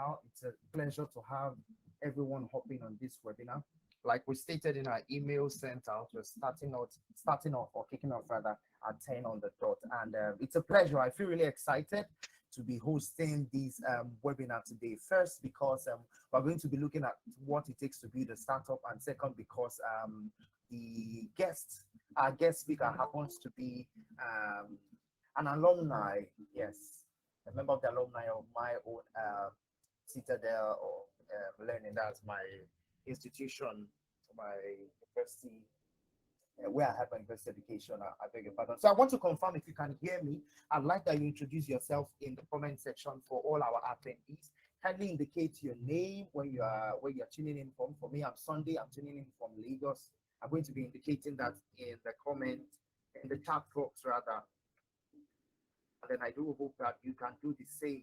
Capital. It's a pleasure to have everyone hopping on this webinar. Like we stated in our email sent out, we're starting off or kicking off rather at 10 on the dot. And it's a pleasure. I feel really excited to be hosting this webinar today. First, because we're going to be looking at what it takes to build a startup, and second, because our guest speaker happens to be an alumni, yes, a member of the alumni of my own Citadel or Learning. That's my institution, my university, where I had my university education. I beg your pardon. So I want to confirm if you can hear me. I'd like that you introduce yourself in the comment section for all our attendees. Kindly indicate your name where you're tuning in from. For me, I'm Sunday. I'm tuning in from Lagos. I'm going to be indicating that in the comment, in the chat box rather. And then I do hope that you can do the same.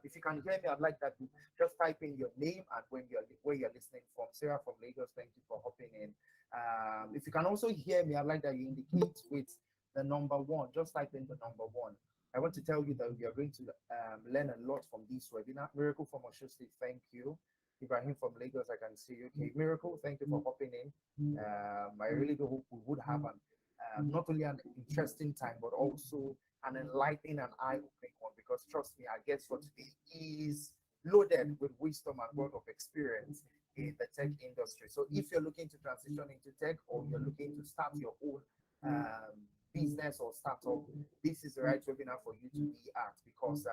If you can hear me, I'd like that you just type in your name and where you're listening from. Sarah from Lagos, thank you for hopping in. If you can also hear me, I'd like that you indicate with the number one. Just type in the number one. I want to tell you that we are going to learn a lot from this webinar. Miracle from Osho State, thank you. Ibrahim from Lagos, I can see you. Okay, Miracle, thank you for hopping in. I really do hope we would have not only an interesting time, but also an enlightening and eye-opening one, because trust me, our guest for today is loaded with wisdom and wealth of experience in the tech industry. So if you're looking to transition into tech, or you're looking to start your own business or startup, this is the right webinar for you to be at, because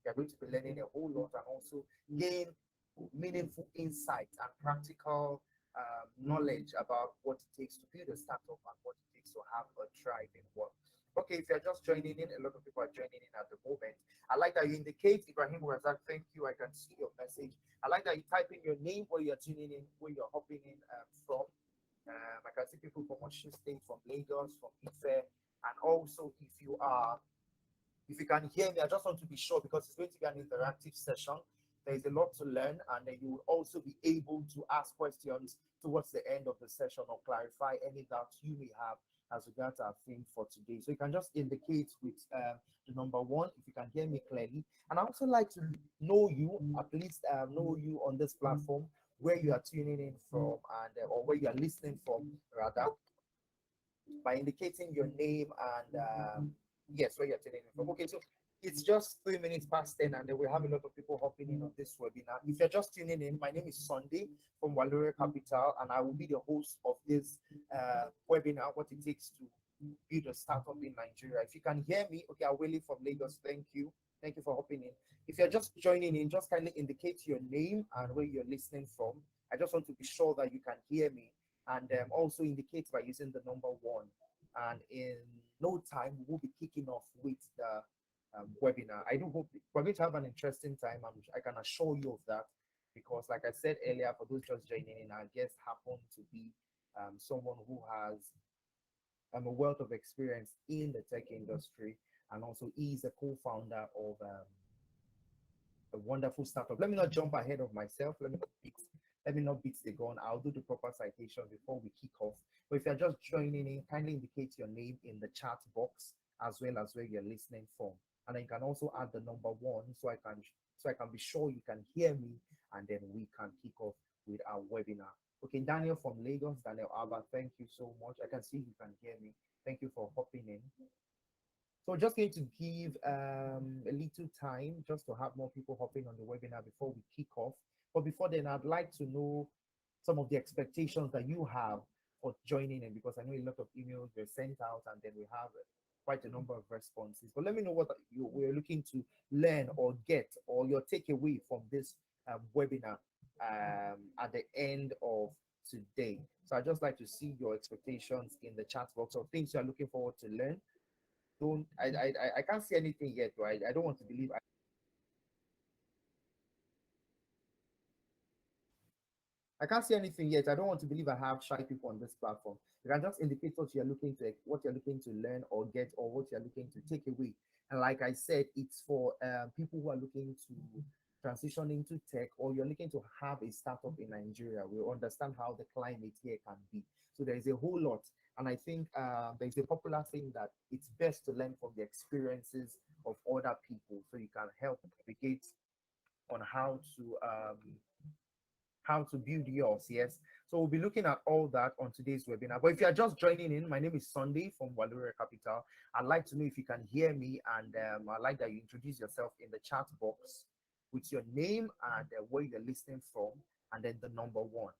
you're going to be learning a whole lot and also gain meaningful insights and practical knowledge about what it takes to build a startup and what it takes to have a thriving one. Okay, if you're just joining in, a lot of people are joining in at the moment. I like that you indicate, Ibrahim Razak, thank you. I can see your message. I like that you type in your name where you're tuning in, where you're hopping in from. I can see people from Osho State, from Lagos, from Ife, and also if you can hear me, I just want to be sure, because it's going to be an interactive session. There is a lot to learn, and then you will also be able to ask questions towards the end of the session or clarify any doubts you may have as regards our theme for today. So you can just indicate with the number one if you can hear me clearly. And I also like to know you, at least know you on this platform, where you are tuning in from, and or where you are listening from rather, by indicating your name and yes, where you're tuning in from. Okay, so it's just 3 minutes past 10, and then we have a lot of people hopping in on this webinar. If you're just tuning in, my name is Sunday from Kayode Capital, and I will be the host of this webinar, what it takes to build a startup in Nigeria. If you can hear me, okay, Awele from Lagos, thank you. Thank you for hopping in. If you're just joining in, just kindly indicate your name and where you're listening from. I just want to be sure that you can hear me, and also indicate by using the number one. And in no time, we will be kicking off with the webinar. I do hope we're going to have an interesting time. I can assure you of that, because like I said earlier, for those just joining in, our guest happened to be someone who has a wealth of experience in the tech industry, and also is a co-founder of a wonderful startup. Let me not jump ahead of myself. Let me not beat the gun. I'll do the proper citation before we kick off. But if you're just joining in, kindly indicate your name in the chat box, as well as where you're listening from. And then you can also add the number one, so I can be sure you can hear me, and then we can kick off with our webinar. Okay, Daniel from Lagos, Daniel Alba, thank you so much. I can see you can hear me. Thank you for hopping in. So just going to give a little time just to have more people hopping on the webinar before we kick off. But before then, I'd like to know some of the expectations that you have for joining in, because I know a lot of emails were sent out, and then we have quite a number of responses. But let me know what we're looking to learn or get, or your takeaway from this webinar at the end of today. So I'd just like to see your expectations in the chat box, or things you're looking forward to learn. I can't see anything yet, right? I don't want to believe I can't see anything yet. I don't want to believe I have shy people on this platform. You can just indicate what you're looking to learn or get, or what you're looking to take away. And like I said, it's for people who are looking to transition into tech, or you're looking to have a startup in Nigeria. We understand how the climate here can be. So there is a whole lot. And I think there's a popular thing that it's best to learn from the experiences of other people, so you can help navigate on how to build yours. Yes. So we'll be looking at all that on today's webinar. But if you are just joining in, my name is Sunday from Walure Capital. I'd like to know if you can hear me, and I'd like that you introduce yourself in the chat box with your name and where you're listening from, and then the number one.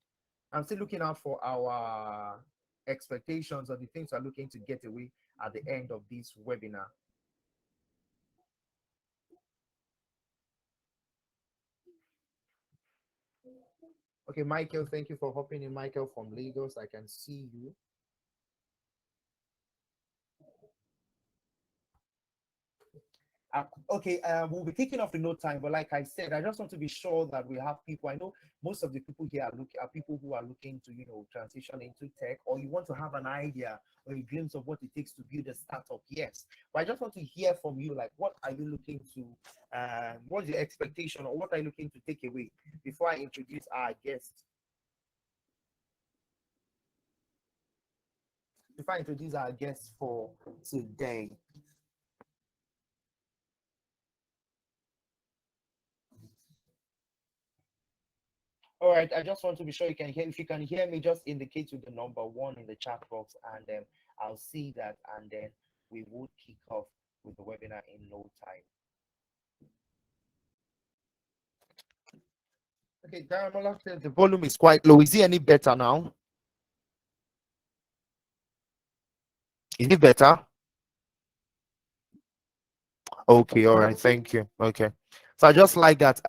I'm still looking out for our expectations or the things we're looking to get away at the end of this webinar. Okay, Michael, thank you for hopping in. Michael from Lagos, I can see you. Okay, we'll be taking off in no time, but like I said, I just want to be sure that we have people. I know most of the people here are people who are looking to, transition into tech, or you want to have an idea or a glimpse of what it takes to build a startup. Yes, but I just want to hear from you, like, what are you looking to, what's your expectation, or what are you looking to take away before I introduce our guest? Before I introduce our guest for today. All right, I just want to be sure you can hear. If you can hear me, just indicate with the number one in the chat box, and I'll see that, and then we would kick off with the webinar in no time. Okay, Daramola says the volume is quite low. Is it any better now? Is it better? Okay, all right, thank you. Okay. So I just like that.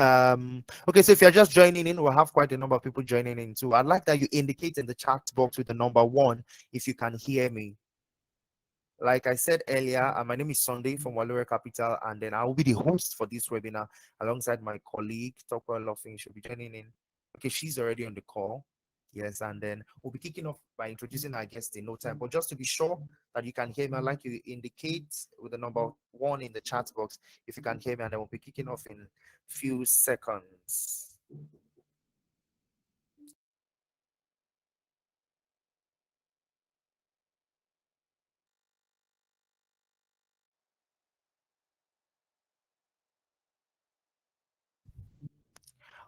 Okay, so if you're just joining in, we'll have quite a number of people joining in too. I'd like that you indicate in the chat box with the number one if you can hear me. Like I said earlier, my name is Sunday from Walure Capital, and then I will be the host for this webinar alongside my colleague, Tokwa Loffin. She'll be joining in. Okay, she's already on the call. Yes, and then we'll be kicking off by introducing our guest in no time. But just to be sure that you can hear me, I'd like you to indicate with the number one in the chat box if you can hear me, and then we'll be kicking off in a few seconds.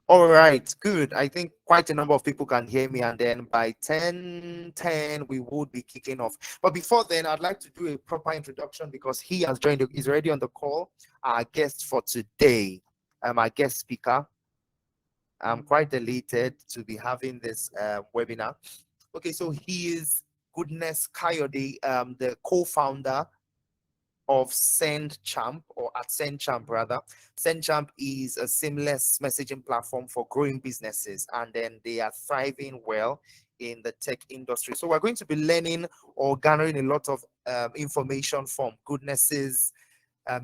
All right, good. I think quite a number of people can hear me, and then by 10:10 we would be kicking off. But before then, I'd like to do a proper introduction because he has joined, he's already on the call. Our guest for today, our guest speaker. I'm quite elated to be having this webinar. Okay, so he is Goodness Kayode, the co-founder of SendChamp, or at SendChamp rather. SendChamp is a seamless messaging platform for growing businesses, and then they are thriving well in the tech industry. So we're going to be learning or garnering a lot of information from Goodness's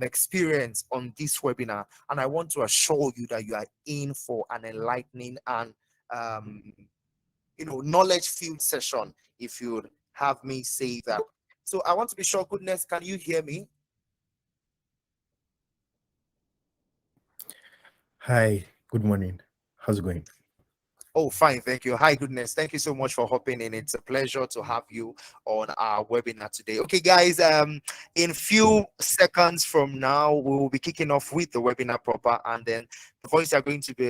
experience on this webinar, and I want to assure you that you are in for an enlightening and knowledge-filled session, if you'd have me say that. So I want to be sure, Goodness, can you hear me? Hi, good morning. How's it going? Oh, fine. Thank you. Hi, Goodness. Thank you so much for hopping in. It's a pleasure to have you on our webinar today. Okay, guys, in few seconds from now, we will be kicking off with the webinar proper, and then the voice you're going to be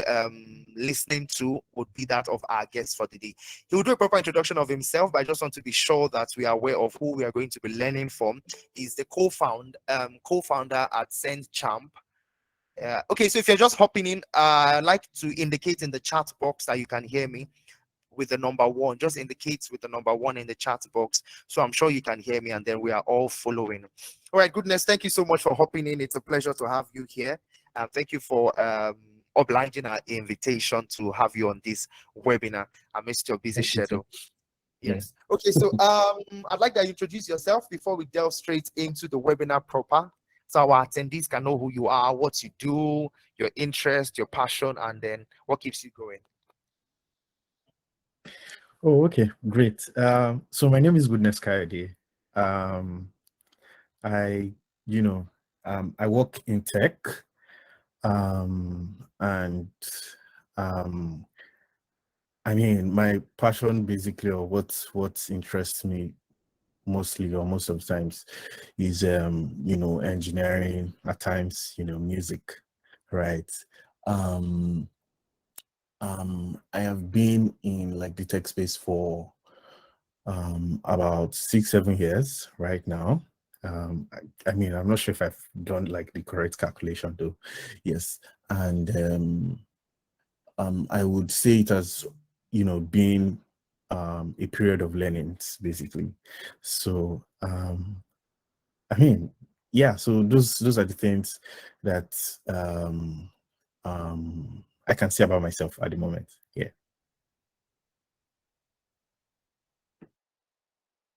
listening to would be that of our guest for today. He will do a proper introduction of himself, but I just want to be sure that we are aware of who we are going to be learning from. He's the co-founder at SendChamp. Okay, so if you're just hopping in, I'd like to indicate in the chat box that you can hear me with the number one. Just indicate with the number one in the chat box, so I'm sure you can hear me, and then we are all following. All right, Goodness, thank you so much for hopping in. It's a pleasure to have you here, and thank you for obliging our invitation to have you on this webinar amidst your busy schedule. Yes. Okay, so I'd like that you introduce yourself before we delve straight into the webinar proper, so our attendees can know who you are, what you do, your interest, your passion, and then what keeps you going. Oh, okay, great. So my name is Goodness Kayode. I, I work in tech, and I mean, my passion basically, or what interests me mostly or most of the times is engineering, at times music, right? Um, I have been in like the tech space for about 6-7 years right now. I mean, I'm not sure if I've done like the correct calculation though. Yes, and I would say it has, been a period of learning basically. So I mean, yeah. So those are the things that I can say about myself at the moment. Yeah.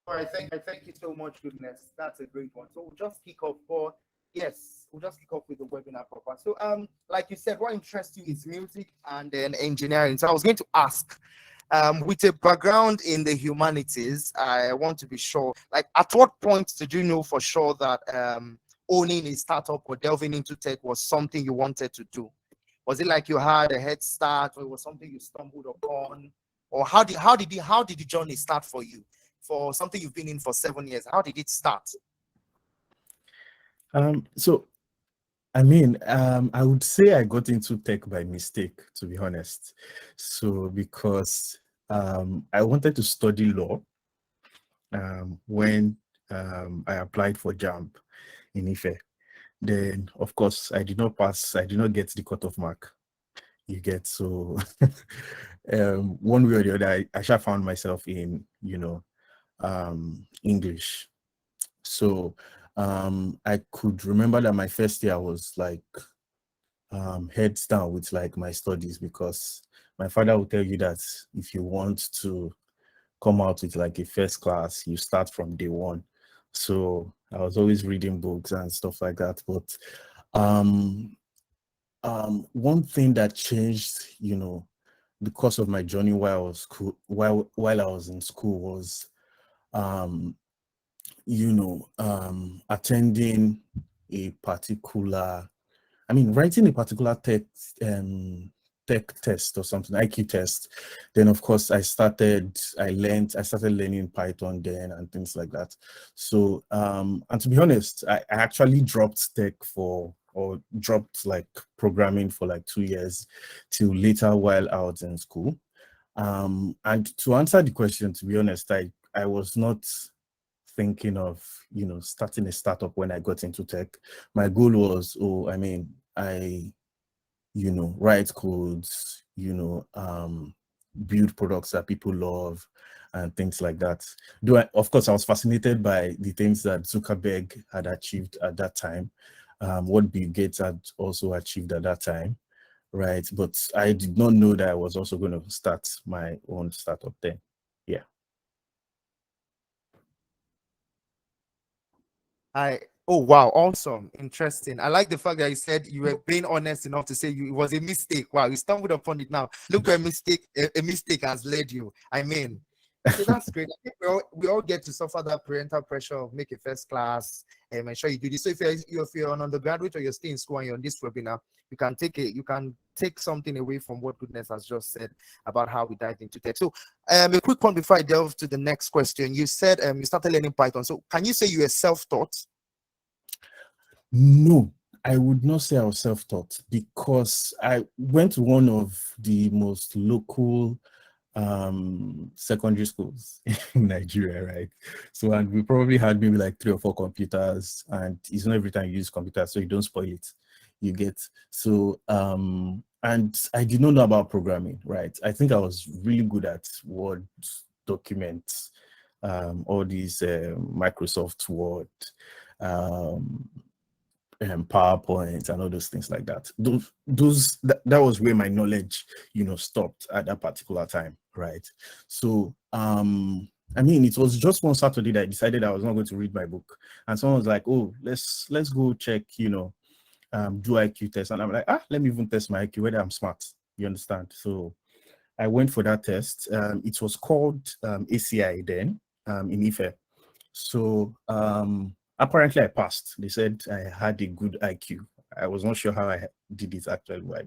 All right, thank you so much, goodness. That's a great one. So we'll just kick off for yes, we'll just kick off with the webinar proper. So like you said, what interests you is music and then engineering. So I was going to ask, with a background in the humanities, I want to be sure, like at what point did you know for sure that owning a startup or delving into tech was something you wanted to do? Was it like you had a head start, or it was something you stumbled upon? Or how did the journey start for you? For something you've been in for 7 years, how did it start? So I mean, I would say I got into tech by mistake, to be honest. So because I wanted to study law when I applied for JAMP in Ife. Then, of course, I did not pass. I did not get the cutoff mark. You get so one way or the other, I shall found myself in English. So I could remember that my first year was like heads down with like my studies, because my father will tell you that if you want to come out with like a first class, you start from day one. So I was always reading books and stuff like that. But um, one thing that changed, the course of my journey while I was in school was, um, attending a particular writing a particular tech test or something, IQ test. Then of course I started learning Python then and things like that. So and to be honest, I actually dropped tech or dropped like programming for like 2 years till later while I was in school. And to answer the question, to be honest, I was not thinking of starting a startup when I got into tech. My goal was, I write codes, build products that people love and things like that. Though of course I was fascinated by the things that Zuckerberg had achieved at that time, what Bill Gates had also achieved at that time, right? But I did not know that I was also going to start my own startup then. Yeah. Oh wow, awesome, interesting. I like the fact that you said you were being honest enough to say it was a mistake. Wow, you stumbled upon it now. Look where a mistake has led you. I mean, okay, that's great. I think we all get to suffer that parental pressure of make a first class and make sure you do this. So if you're an undergraduate or you're still in school and you're on this webinar, you can take something away from what Goodness has just said about how we dived into tech. So a quick one before I delve to the next question. You said you started learning Python. So can you say you were self-taught? No, I would not say I was self-taught, because I went to one of the most local secondary schools in Nigeria, right? So, and we probably had maybe like 3 or 4 computers, and it's not every time you use computers, so you don't spoil it. You get so and I did not know about programming, right? I think I was really good at Word documents, all these Microsoft Word, um, PowerPoint and all those things like that. That was where my knowledge, stopped at that particular time, right? So it was just one Saturday that I decided I was not going to read my book, and someone was like, "Oh, let's go check, do IQ test," and I'm like, let me even test my IQ whether I'm smart. You understand? So I went for that test. It was called ACI then, in Ife. So apparently I passed. They said I had a good IQ. I was not sure how I did it actually, but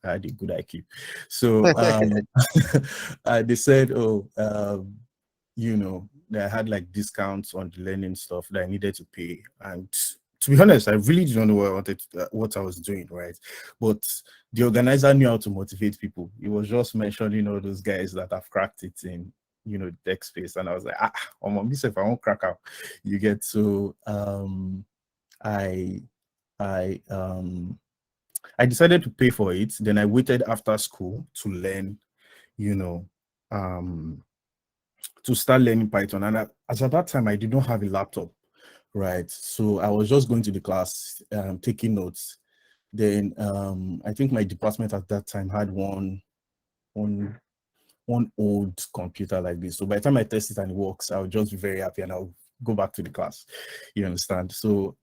I had a good IQ. So they said, that I had like discounts on the learning stuff that I needed to pay. And to be honest, I really didn't know what I wanted, what I was doing, right? But the organizer knew how to motivate people. He was just mentioning all those guys that have cracked it in, tech space, and I was like, I'm on myself, I won't crack out. You get so I I I decided to pay for it. Then I waited after school to learn, you know, um to start learning Python. And as at that time, I did not have a laptop, right? So I was just going to the class, taking notes. Then I think my department at that time had one one old computer like this. So by the time I test it and it works, I'll just be very happy and I'll go back to the class. You understand? So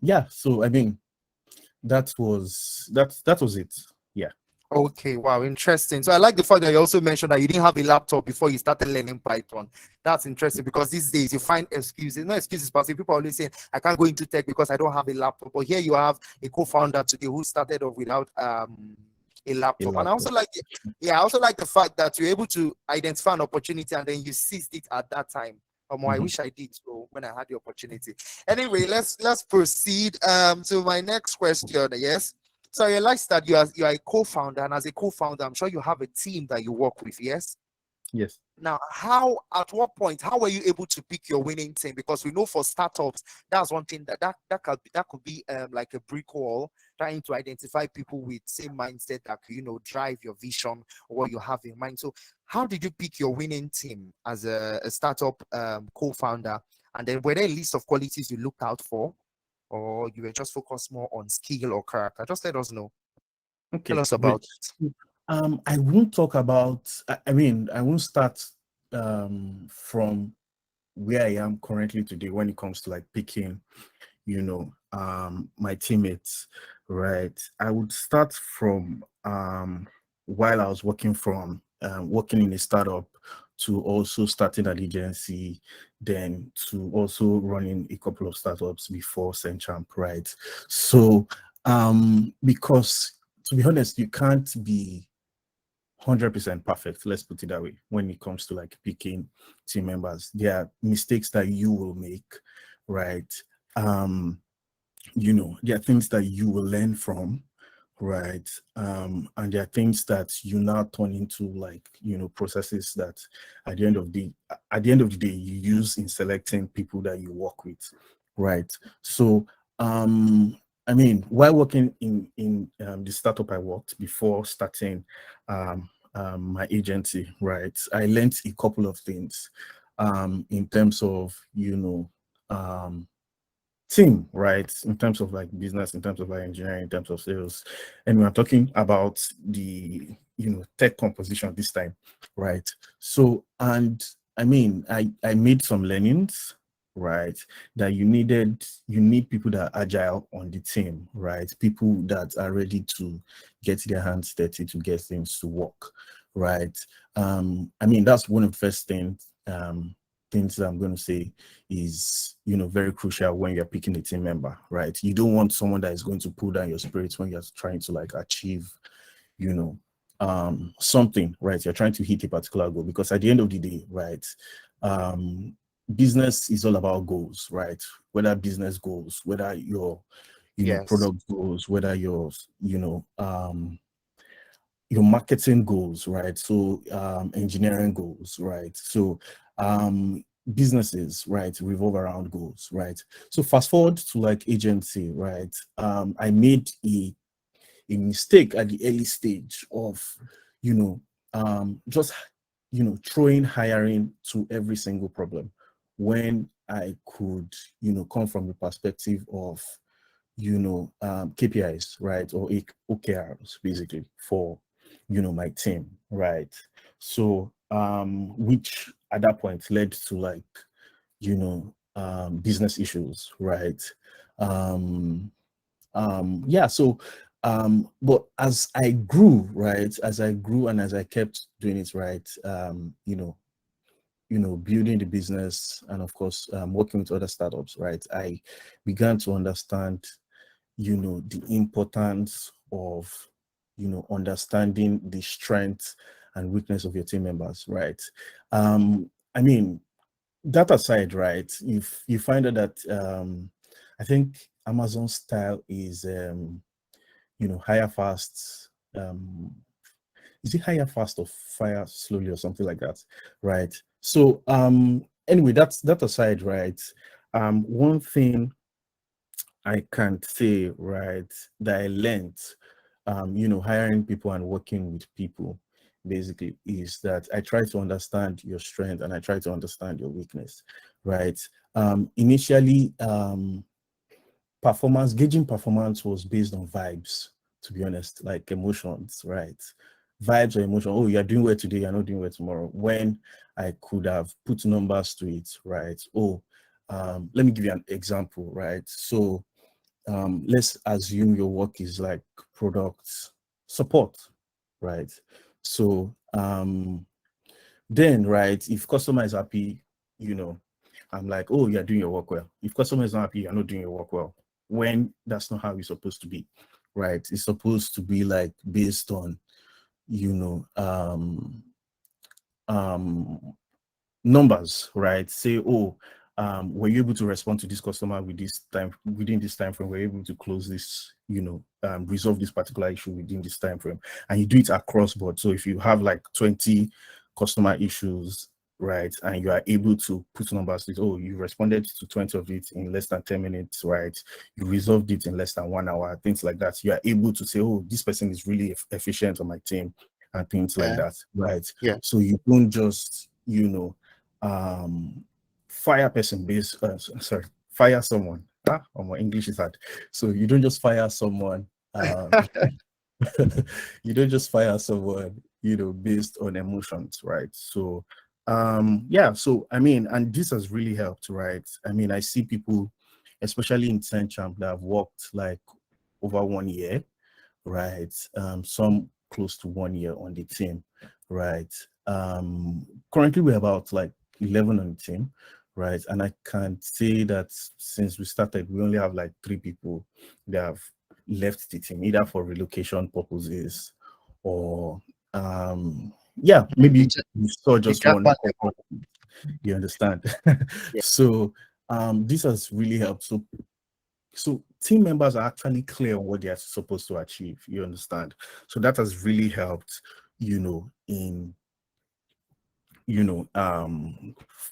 yeah. So I mean, that was it. Yeah. Okay, wow, interesting. So I like the fact that you also mentioned that you didn't have a laptop before you started learning Python. That's interesting because these days you find excuses, not excuses, but people always saying, I can't go into tech because I don't have a laptop. But here you have a co-founder today who started off without a A laptop. And I also laptop. like I also like the fact that you're able to identify an opportunity and then you seized it at that time. I wish I did so when I had the opportunity. Anyway, let's proceed to my next question. Yes. So I realized that you are a co-founder, and as a co-founder, I'm sure you have a team that you work with. Yes. Yes. Now, at what point, how were you able to pick your winning team? Because we know for startups, that's one thing that could be like a brick wall, trying to identify people with same mindset that could, drive your vision or what you have in mind. So, how did you pick your winning team as a startup co-founder? And then were there a list of qualities you looked out for, or you were just focused more on skill or character? Just let us know. Tell Okay, us great. about it. I won't talk about, I mean, I won't start from where I am currently today when it comes to like picking, my teammates, right? I would start from while I was working in a startup to also starting an agency, then to also running a couple of startups before SendChamp, right? So because to be honest, you can't be 100% perfect, let's put it that way, when it comes to like picking team members. There are mistakes that you will make, right? um there are things that you will learn from, right? And there are things that you now turn into like processes that at the end of the day you use in selecting people that you work with, right? So I mean, while working in the startup I worked before starting my agency, right, I learned a couple of things in terms of um team, right? In terms of like business, in terms of like engineering, in terms of sales. And we're talking about the tech composition this time, right? So, and I mean, I made some learnings, right? That you need people that are agile on the team, right? People that are ready to get their hands dirty to get things to work, right? I mean, that's one of the first things that I'm going to say is very crucial when you're picking a team member, right? You don't want someone that is going to pull down your spirits when you're trying to like achieve something, right? You're trying to hit a particular goal, because at the end of the day, right, business is all about goals, right? Whether business goals, whether your Yes. product goals, whether your marketing goals, right? So engineering goals, right? So businesses, right, revolve around goals, right? So fast forward to like agency, right? I made a mistake at the early stage of just throwing hiring to every single problem, when I could come from the perspective of KPIs, right, or OKRs basically for my team, right? So which at that point led to like business issues, right? um yeah, so but as I grew, right, as I grew and as I kept doing it, right, building the business, and of course working with other startups, right, I began to understand the importance of understanding the strengths and weakness of your team members, right? I mean, that aside, right, you find out that I think Amazon style is hire fast. Is it hire fast or fire slowly or something like that, right? So anyway, that's that aside, right? One thing I can't say, right, that I learned, hiring people and working with people basically is that I try to understand your strength and I try to understand your weakness, right? Initially, gauging performance was based on vibes, to be honest, like emotions, right? Vibes or emotion. Oh, you're doing well today, you're not doing well tomorrow. When I could have put numbers to it, right? Oh, let me give you an example, right? So let's assume your work is like product support, right? So then, right, if customer is happy, I'm like, oh, you're doing your work well. If customer is not happy, you're not doing your work well. When that's not how it's supposed to be, right? It's supposed to be like based on, you know, um, numbers, right? Say, oh, were you able to respond to this customer with this time within this time frame? Were you able to close this, resolve this particular issue within this time frame? And you do it across board. So if you have like 20 customer issues, right, and you are able to put numbers with, oh, you responded to 20 of it in less than 10 minutes, right? You resolved it in less than 1 hour, things like that. You are able to say, oh, this person is really efficient on my team and things like that, right? Yeah. So you don't just, fire person based fire someone. My English is hard. So you don't just fire someone, you don't just fire someone, based on emotions, right? So so I mean, and this has really helped, right? I mean, I see people, especially in SendChamp, that have worked like over 1 year, right? Some close to 1 year on the team, right? Currently we're about like 11 on the team, right? And I can say that since we started, we only have like 3 people that have left the team, either for relocation purposes or maybe we saw just one. You understand? Yeah. So this has really helped. So team members are actually clear on what they are supposed to achieve. You understand? So that has really helped, in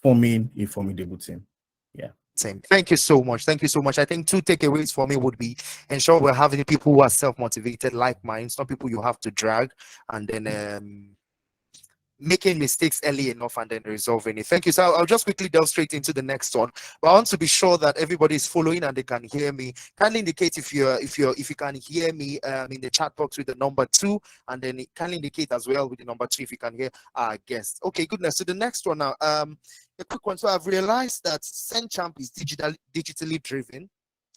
forming a formidable team. Yeah. Same. Thank you so much. Thank you so much. I think 2 takeaways for me would be ensure we're having people who are self-motivated, like minds, not people you have to drag, and then making mistakes early enough and then resolving it. Thank you. So I'll just quickly delve straight into the next one. But I want to be sure that everybody is following and they can hear me. Kindly indicate if you can hear me in the chat box with the number 2, and then kindly indicate as well with the number 3 if you can hear our guest. Okay, goodness. So the next one now, a quick one. So I've realized that SendChamp is digitally driven.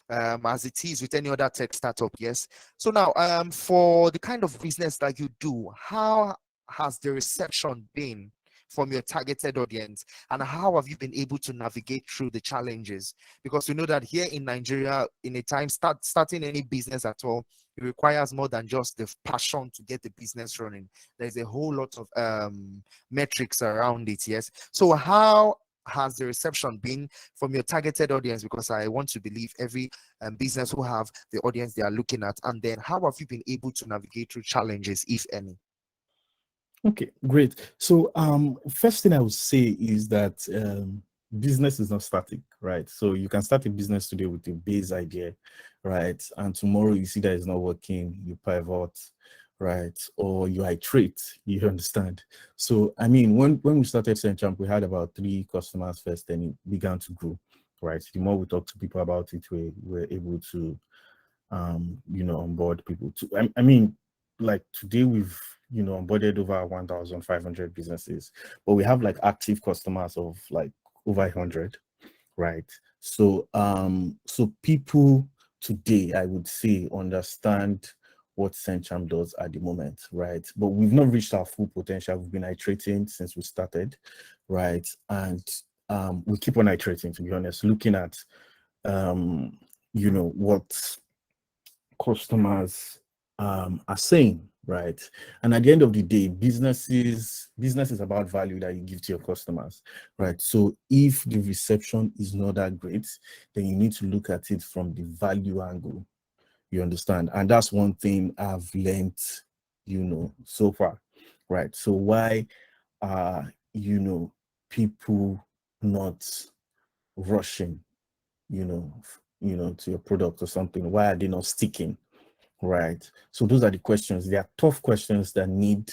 As it is with any other tech startup, yes. So now, for the kind of business that you do, how has the reception been from your targeted audience, and how have you been able to navigate through the challenges? Because we know that here in Nigeria, in a time starting any business at all, it requires more than just the passion to get the business running. There's a whole lot of metrics around it. Yes. So how has the reception been from your targeted audience? Because I want to believe every business will have the audience they are looking at. And then how have you been able to navigate through challenges, if any? Okay, great. So first thing I would say is that business is not static, right? So you can start a business today with a base idea, right? And tomorrow you see that it's not working, you pivot, right? Or you iterate, you understand? So I mean, when we started SendChamp, we had about 3 customers first, then it began to grow, right? The more we talk to people about it, we're able to onboard people to, I mean, like today we've onboarded over 1,500 businesses, but we have like active customers of like over 100, right? So so people today, I would say, understand what SendChamp does at the moment, right? But we've not reached our full potential. We've been iterating since we started, right? And we keep on iterating, to be honest, looking at what customers are saying, right? And at the end of the day, business is about value that you give to your customers, right? So if the reception is not that great, then you need to look at it from the value angle. You understand? And that's one thing I've learned, so far, right? So why are, people not rushing, to your product or something? Why are they not sticking? Right. So those are the questions. They are tough questions that need,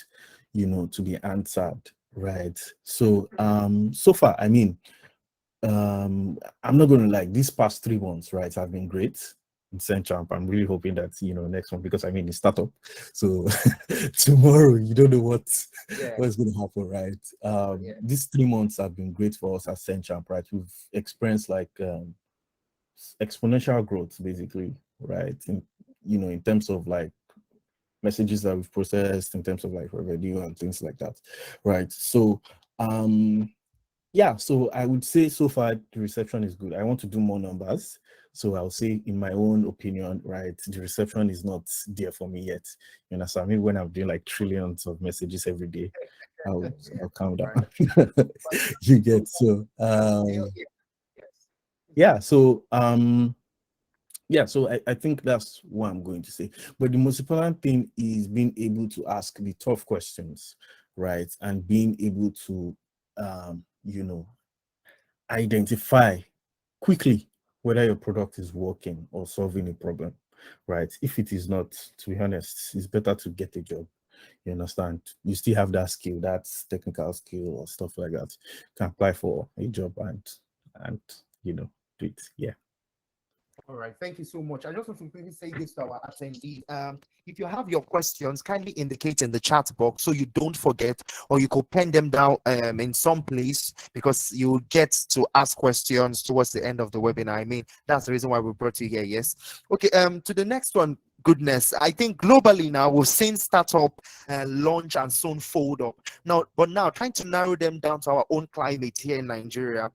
to be answered. Right. So so far, I mean, I'm not gonna like these past 3 months, right, have been great in SendChamp. I'm really hoping that next one, because I mean it's startup. So tomorrow you don't know what's gonna happen, right? These 3 months have been great for us at SendChamp, right? We've experienced like exponential growth basically, right? In terms of like messages that we've processed, in terms of like revenue and things like that, right? So yeah, so I would say so far the reception is good. I want to do more numbers, so I'll say in my own opinion, right, the reception is not there for me yet. You know, so I mean when I'm doing like trillions of messages every day, I'll calm down. You get so yeah, so yeah, so I think that's what I'm going to say. But the most important thing is being able to ask the tough questions, right? And being able to, identify quickly whether your product is working or solving a problem, right? If it is not, to be honest, it's better to get a job. You understand? You still have that skill, that technical skill or stuff like that. You can apply for a job and do it. Yeah. All right, thank you so much. I just want to quickly say this to our attendees. If you have your questions, kindly indicate in the chat box so you don't forget, or you could pen them down in some place, because you get to ask questions towards the end of the webinar. I mean, that's the reason why we brought you here. Yes. Okay. To the next one. Goodness, I think globally now we've seen startup launch and soon fold up. Now trying to narrow them down to our own climate here in Nigeria.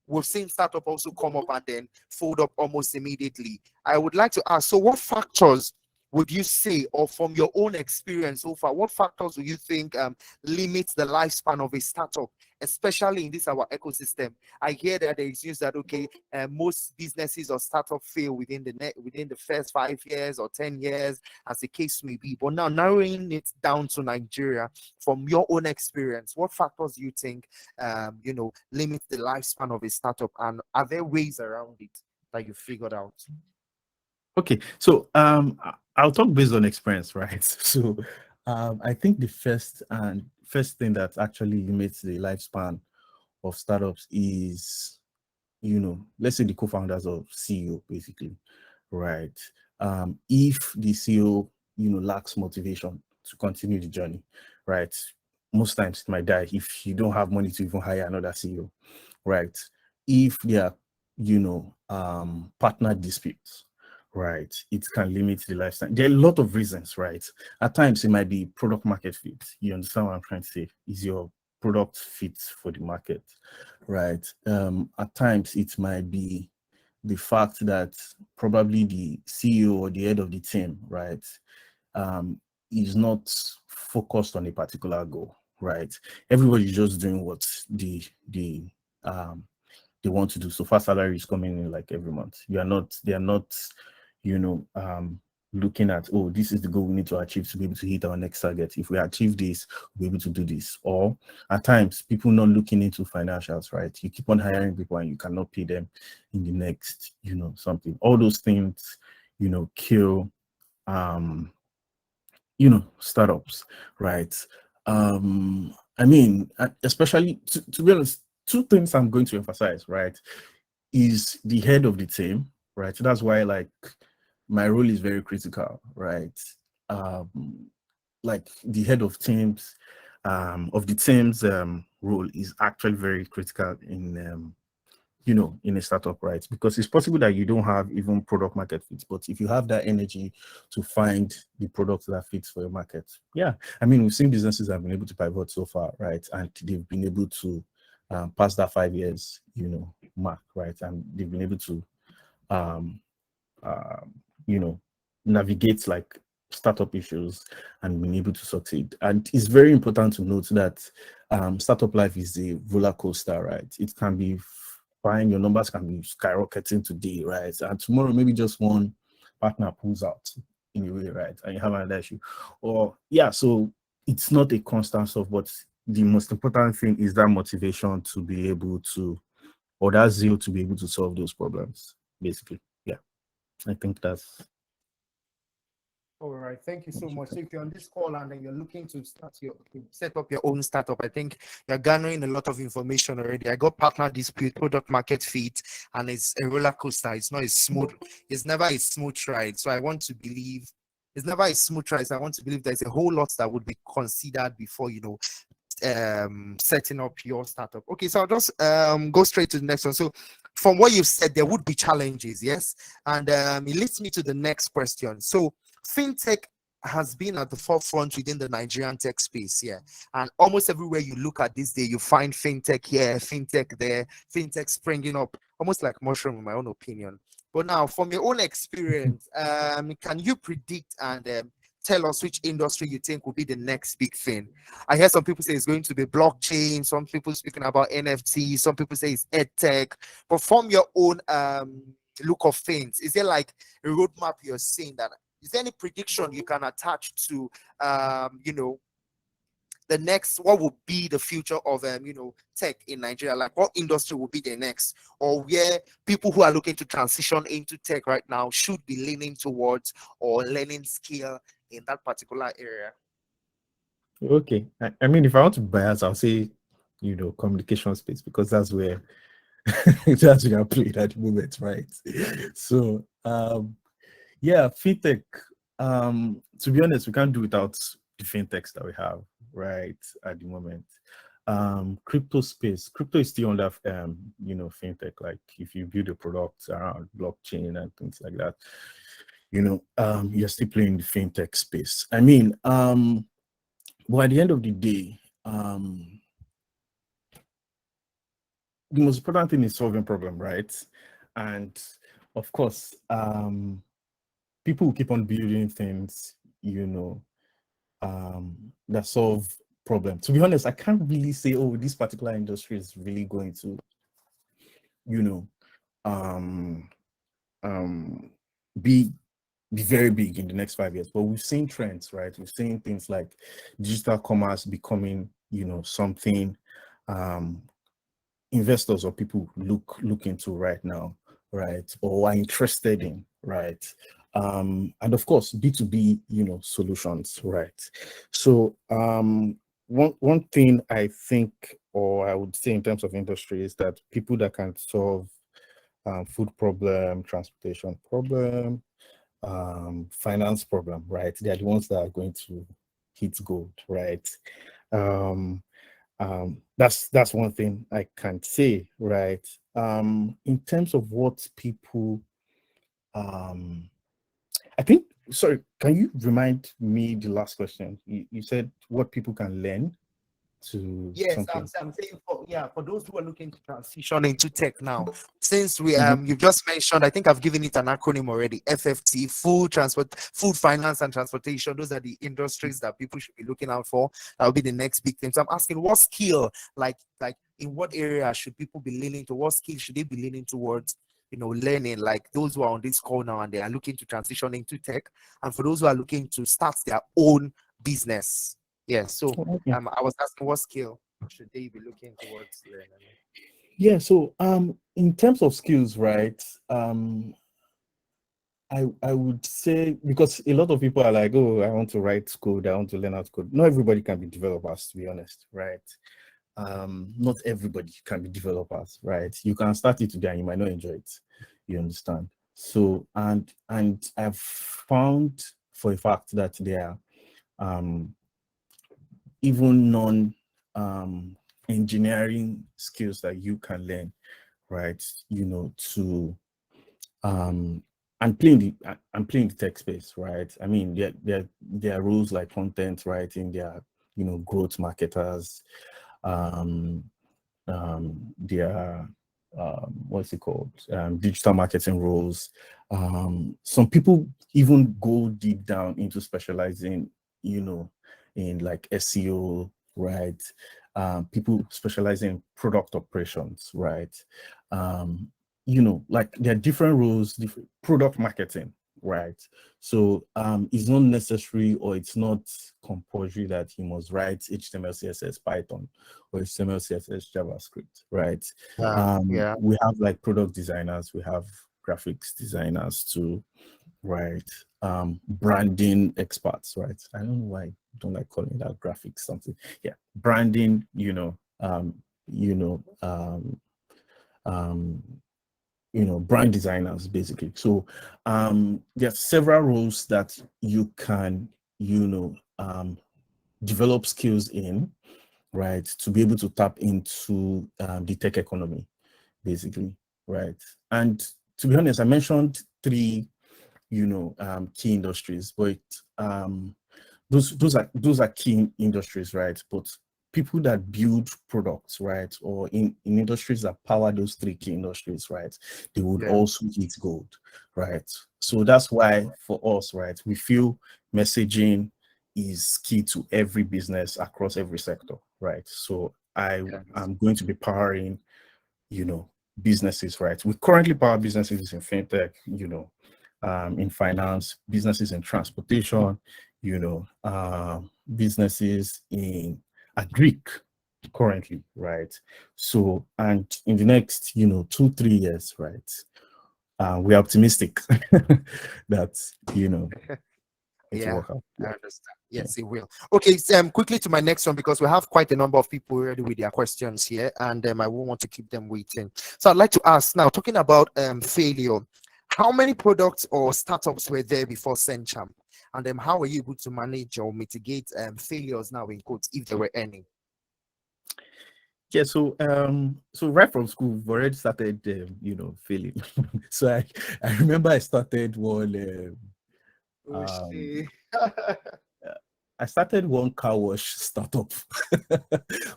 We've seen startup also come up and then fold up almost immediately. I would like to ask, so what factors would you say, or from your own experience so far, what factors do you think limits the lifespan of a startup, especially in this our ecosystem? I hear that there is news that most businesses or startup fail within the first 5 years or 10 years, as the case may be. But now narrowing it down to Nigeria, from your own experience, what factors do you think limit the lifespan of a startup, and are there ways around it that you figured out? Okay, so I'll talk based on experience, right? So I think the first thing that actually limits the lifespan of startups is, let's say the co-founders or CEO, basically, right? If the CEO, lacks motivation to continue the journey, right? Most times it might die if you don't have money to even hire another CEO, right? If there are, partner disputes, right, it can limit the lifetime. There are a lot of reasons, right? At times it might be product market fit. You understand what I'm trying to say? Is your product fit for the market, right? At times it might be the fact that probably the CEO or the head of the team, right, is not focused on a particular goal, right? Everybody's just doing what they want to do. So far salary is coming in like every month. They are not, looking at, oh, this is the goal we need to achieve to be able to hit our next target. If we achieve this, we'll be able to do this. Or at times, people not looking into financials, right? You keep on hiring people and you cannot pay them in the next, something. All those things, kill, startups, right? I mean, especially to be honest, two things I'm going to emphasize, right, is the head of the team, right? So that's why like my role is very critical, right? Like the head of teams, of the team's role is actually very critical in in a startup, right? Because it's possible that you don't have even product market fit, but if you have that energy to find the product that fits for your market, yeah. I mean, we've seen businesses that have been able to pivot so far, right? And they've been able to pass that 5 years, mark, right? And they've been able to, um, navigate like startup issues and been able to succeed. And it's very important to note that startup life is a roller coaster, right? It can be fine, your numbers can be skyrocketing today, right? And tomorrow, maybe just one partner pulls out in a way, right? And you have another issue. Or, yeah, so it's not a constant stuff, but the most important thing is that motivation to be able to, or that zeal to be able to solve those problems, basically. Yeah, I think that's. All right, thank you so much. So if you're on this call and then you're looking to set up your own startup, I think you're garnering a lot of information already. I got partner dispute, product market fit, and it's a roller coaster. It's not a smooth, it's never a smooth ride. So I want to believe it's never a smooth ride. So I want to believe there's a whole lot that would be considered before setting up your startup. Okay, so I'll just go straight to the next one. So from what you've said, there would be challenges, yes, and it leads me to the next question. So fintech has been at the forefront within the Nigerian tech space, yeah, and almost everywhere you look at this day, you find fintech here, fintech there, fintech springing up almost like mushroom, in my own opinion. But now, from your own experience, can you predict and tell us which industry you think will be the next big thing? I hear some people say it's going to be blockchain, some people speaking about NFT, some people say it's edtech. But from your own look of things, is there like a roadmap you're seeing that? Is there any prediction you can attach to the next, what will be the future of tech in Nigeria? Like what industry will be the next, or where people who are looking to transition into tech right now should be leaning towards or learning skill in that particular area? Okay. I mean, if I want to bias, I'll say, communication space, because that's where that's where I played at the moment, right? So yeah, fintech. To be honest, we can't do without the fintechs that we have right at the moment. Crypto space. Crypto is still under fintech. Like if you build a product around blockchain and things like that, you're still playing the fintech space. I mean, but at the end of the day, the most important thing is solving problem, right? And of course, people will keep on building things, that solve problem. To be honest, I can't really say, oh, this particular industry is really going to, um, be very big in the next 5 years. But we've seen trends, right? We've seen things like digital commerce becoming, something investors or people look into right now, right? Or are interested in, right? And of course, B2B, solutions, right? So one thing I think, or I would say in terms of industry, is that people that can solve food problem, transportation problem, finance problem, right? They are the ones that are going to hit gold, right? That's one thing I can say, right? In terms of what people, I think, sorry, can you remind me the last question? You said what people can learn to Yes, something. I'm saying for those who are looking to transition into tech now, since we Mhm. you've just mentioned, I think I've given it an acronym already, FFT, food finance and transportation. Those are the industries that people should be looking out for. That will be the next big thing. So I'm asking, what skill, like in what area should people be leaning to? What skill should they be leaning towards? Learning, like those who are on this call now and they are looking to transition into tech, and for those who are looking to start their own business. Yeah, so Okay. I was asking what skill should they be looking towards learning? Yeah, so in terms of skills, right? I would say, because a lot of people are like, oh, I want to write code, I want to learn how to code. Not everybody can be developers, to be honest, right? Not everybody can be developers, right? You can start it today and you might not enjoy it. You understand? So and I've found for a fact that there are even non engineering skills that you can learn, right? To I'm playing the tech space, right? I mean, there are rules like content writing, there are growth marketers, there are what's it called? Digital marketing roles. Some people even go deep down into specializing, in like SEO, right? People specialize in product operations, right? Like there are different roles, different product marketing, right? So it's not necessary or it's not compulsory that you must write HTML, CSS, Python, or HTML, CSS, JavaScript, right? Yeah. We have like product designers, we have graphics designers too, right? Branding experts, right? I don't know why I don't like calling that graphics something. Yeah, branding, brand designers basically. So there are several roles that you can, develop skills in, right, to be able to tap into the tech economy, basically, right? And to be honest, I mentioned three, key industries, but those are key industries, right? But people that build products, right, or in industries that power those three key industries, right, they would Yeah. also hit gold, right? So that's why for us, right, we feel messaging is key to every business across every sector, right? So I am going to be powering, businesses, right? We currently power businesses in fintech, in finance, businesses in transportation, businesses in agric currently, right? So, and in the next, 2-3 years, right? We're optimistic that, it will Yeah, work out. I understand. Yes, it will. Okay, so, quickly to my next one because we have quite a number of people already with their questions here, and I won't want to keep them waiting. So I'd like to ask now, talking about failure, how many products or startups were there before SendChamp, and how were you able to manage or mitigate failures now in quotes, if there were any? Yeah, so right from school, we've already started, failing. So I remember I started one. Oh, Um, shit. I started one car wash startup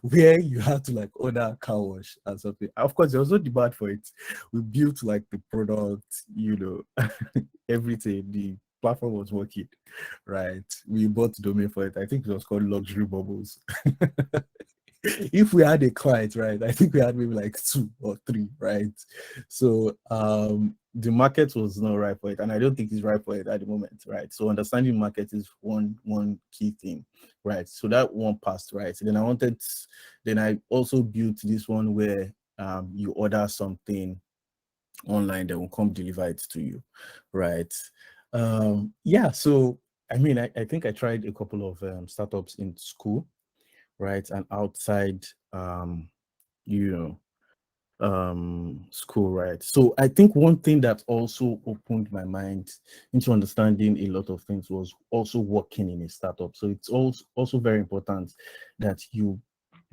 where you had to like order car wash and something. Of course, there was no demand for it. We built like the product, everything. The platform was working, right? We bought the domain for it. I think it was called Luxury Bubbles. If we had a client, right, I think we had maybe like 2 or 3, right? So the market was not right for it, and I don't think it's right for it at the moment, right? So understanding market is one key thing, right? So that one passed, right? Then I also built this one where you order something online, they will come deliver it to you, right? Yeah, so I mean, I think I tried a couple of startups in school, right, and outside you school, right? So I think one thing that also opened my mind into understanding a lot of things was also working in a startup. So it's also very important that you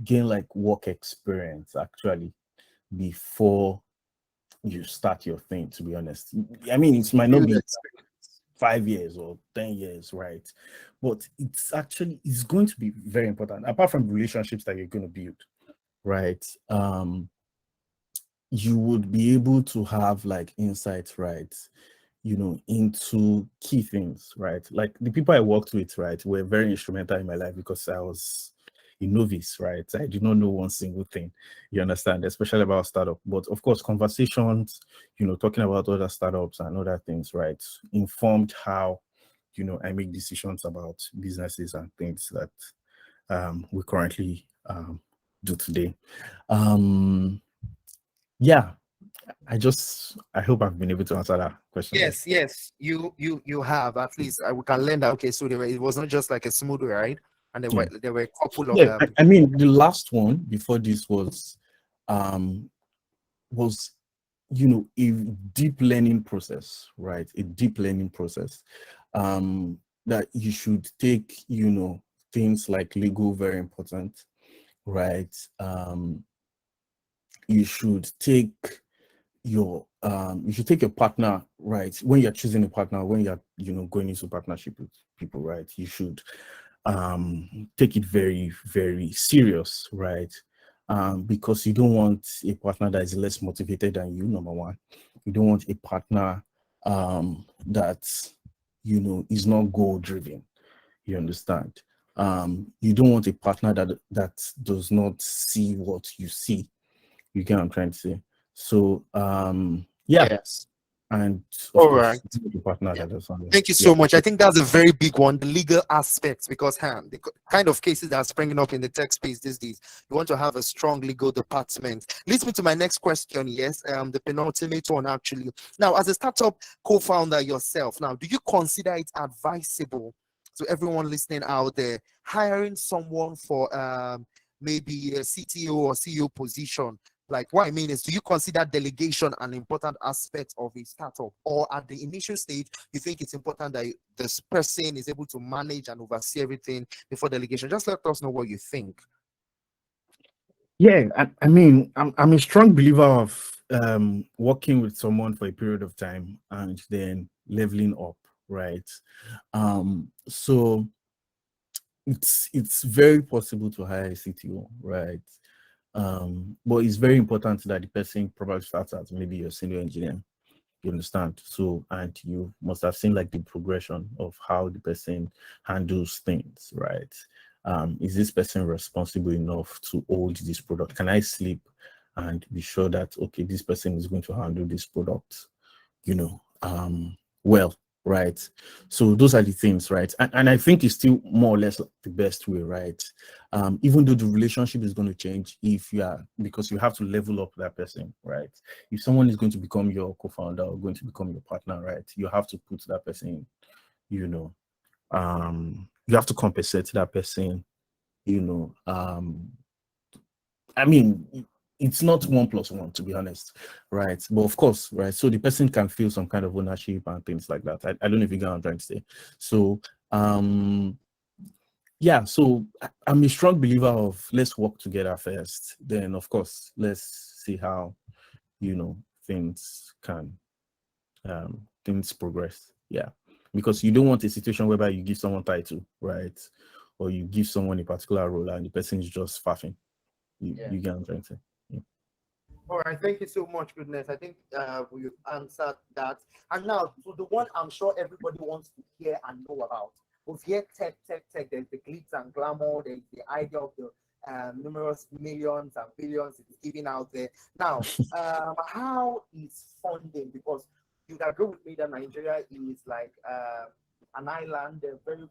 gain like work experience actually before you start your thing, to be honest. I mean, it might not Build be experience. 5 years or 10 years, right? But it's going to be very important, apart from relationships that you're going to build, right? You would be able to have like insights, right, into key things, right? Like the people I worked with, right, were very instrumental in my life because I was a novice, right? I did not know one single thing, you understand, especially about startup. But of course, conversations, talking about other startups and other things, right, informed how, I make decisions about businesses and things that we currently do today. Yeah, I hope I've been able to answer that question. Yes, you have at least. We can learn that. Okay, so it was not just like a smooth ride, and Yeah. there were a couple of Yeah, I mean, the last one before this um was a deep learning process, right? A deep learning process that you should take, things like Lego very important, right? You should take your partner, right? When you're choosing a partner, when you're going into partnership with people, right, you should take it very, very serious, right? because you don't want a partner that is less motivated than you, number one. You don't want a partner that, you know, is not goal driven. You understand? You don't want a partner that does not see what you see. You get what I'm trying to say? So yeah, Yes. and of All course, right. the partner Yeah. that does not. Thank you Yeah. so much. I think that's a very big one, the legal aspects, because the kind of cases that are springing up in the tech space these days, you want to have a strong legal department. Leads me to my next question. Yes, the penultimate one actually. Now, as a startup co-founder yourself, now, do you consider it advisable to everyone listening out there hiring someone for maybe a CTO or CEO position? Like, what I mean is, do you consider delegation an important aspect of a startup, or at the initial stage, you think it's important that this person is able to manage and oversee everything before delegation? Just let us know what you think. Yeah, I mean, I'm a strong believer of working with someone for a period of time and then leveling up, right? So it's very possible to hire a CTO, right? But it's very important that the person probably starts as maybe your senior engineer. You understand? So, and you must have seen like the progression of how the person handles things, right? Is this person responsible enough to hold this product? Can I sleep and be sure that, okay, this person is going to handle this product, you know, well, right? So those are the things, right? And I think it's still more or less like the best way, right? Even though the relationship is going to change if you are, because you have to level up that person, right? If someone is going to become your co-founder or going to become your partner, right, you have to put that person, you know, you have to compensate that person, you know. I mean, it's not 1+1, to be honest, right? But of course, right? So the person can feel some kind of ownership and things like that. I don't know if you get what I'm trying to say. So yeah, so I'm a strong believer of let's work together first. Then of course, let's see how, you know, things can things progress. Yeah. Because you don't want a situation whereby you give someone title, right? Or you give someone a particular role and the person is just faffing. You get what I'm trying to say. Yeah. All right, thank you so much, goodness. I think we've answered that. And now to the one I'm sure everybody wants to hear and know about. We've heard tech. There's the glitz and glamour. There's the idea of the numerous millions and billions it's giving out there. Now, how is funding? Because you can agree with me that Nigeria is like an island, a very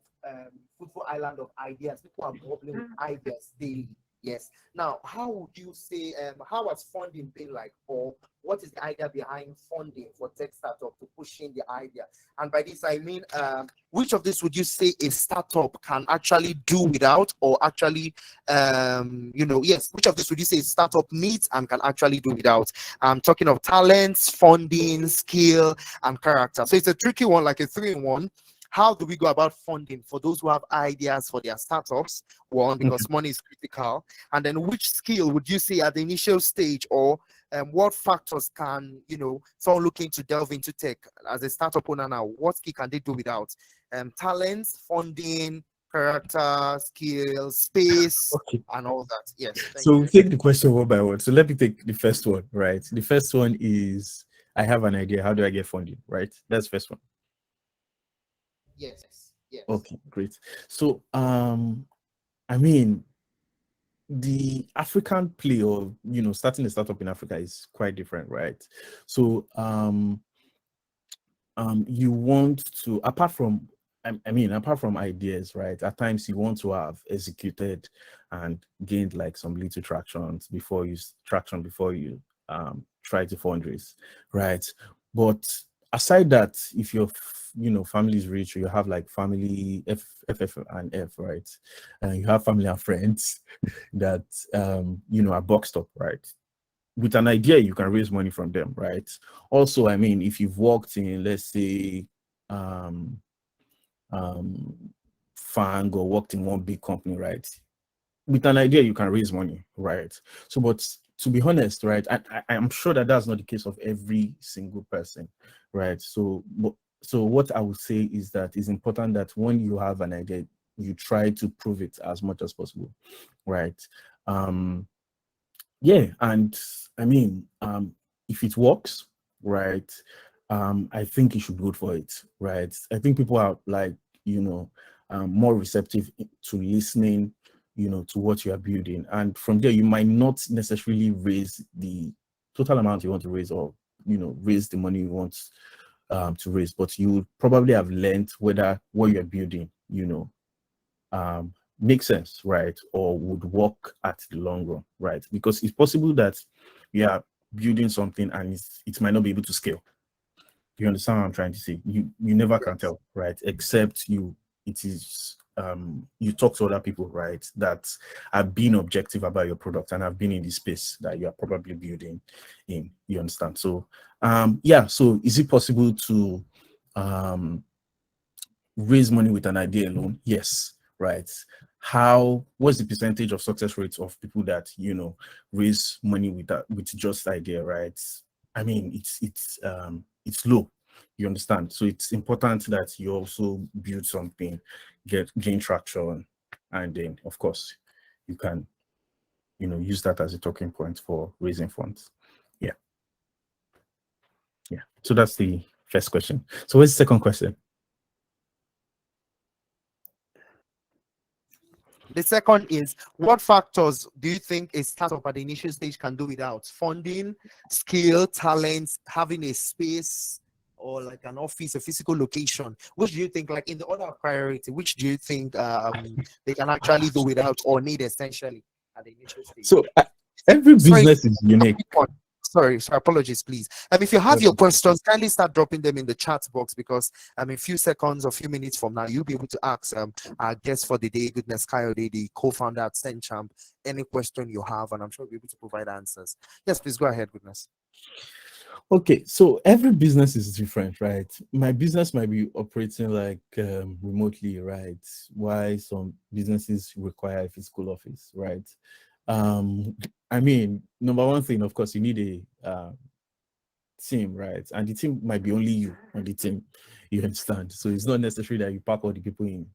fruitful island of ideas. People are bubbling with ideas daily. Yes. Now, how would you say, how has funding been like, or what is the idea behind funding for tech startup to push in the idea? And by this, I mean, which of this would you say a startup can actually do without, or actually, yes, which of this would you say a startup needs and can actually do without? I'm talking of talents, funding, skill, and character. So it's a tricky one, like a 3-in-1. How do we go about funding for those who have ideas for their startups? One, because money is critical. And then which skill would you say at the initial stage, or what factors can, someone looking to delve into tech as a startup owner now, what skill can they do without? Talents, funding, character, skill, space, Okay. and all that. Yes. So we'll take the question one by one. So let me take the first one, right? The first one is I have an idea. How do I get funding? Right? That's the first one. Yes. Okay, great. So I mean, the African play of starting a startup in Africa is quite different, right? So you want to, apart from apart from ideas, right, at times you want to have executed and gained like some little traction before you try to fundraise, right? But aside that, if your family is rich, or you have like family FF and F, right, and you have family and friends that are boxed up, right, with an idea, you can raise money from them, right? Also, I mean, if you've worked in, let's say, Fang, or worked in one big company, right? With an idea, you can raise money, right? So, but to be honest, right, I'm sure that that's not the case of every single person, right? So, so what I would say is that it's important that when you have an idea, you try to prove it as much as possible, right? yeah, and I mean, if it works, right, I think you should go for it, right? I think people are like, more receptive to listening, to what you are building, and from there you might not necessarily raise the total amount you want to raise, or raise the money you want to raise, but you would probably have learned whether what you're building, make sense, right? Or would work at the long run, right? Because it's possible that you are building something and it might not be able to scale. You understand what I'm trying to say? You never can Yes. tell, right? Except you talk to other people, right, that have been objective about your product and have been in the space that you are probably building in. You understand? So yeah, so is it possible to raise money with an idea alone? Yes, right. What's the percentage of success rates of people that raise money with just idea, right? I mean, it's low. You understand? So it's important that you also build something, gain traction, and then of course you can use that as a talking point for raising funds. Yeah. Yeah. So that's the first question. So what's the second question? The second is, what factors do you think a startup at the initial stage can do without? Funding, skill, talent, having a space, or like an office, a physical location? Which do you think, like in the order of priority, which do you think they can actually do without or need essentially at the initial stage? So every Sorry, business is unique. sorry, apologies, please. If you have your questions, kindly start dropping them in the chat box, because in a few seconds or few minutes from now, you'll be able to ask our guest for the day, Goodness Kayode, the co-founder at SendChamp, any question you have, and I'm sure we'll be able to provide answers. Yes, please go ahead, Goodness. Okay, so every business is different, right? My business might be operating like remotely, right? Why some businesses require a physical office, right? I mean, number one thing, of course, you need a team, right? And the team might be only you on the team. You understand? So it's not necessary that you pack all the people in,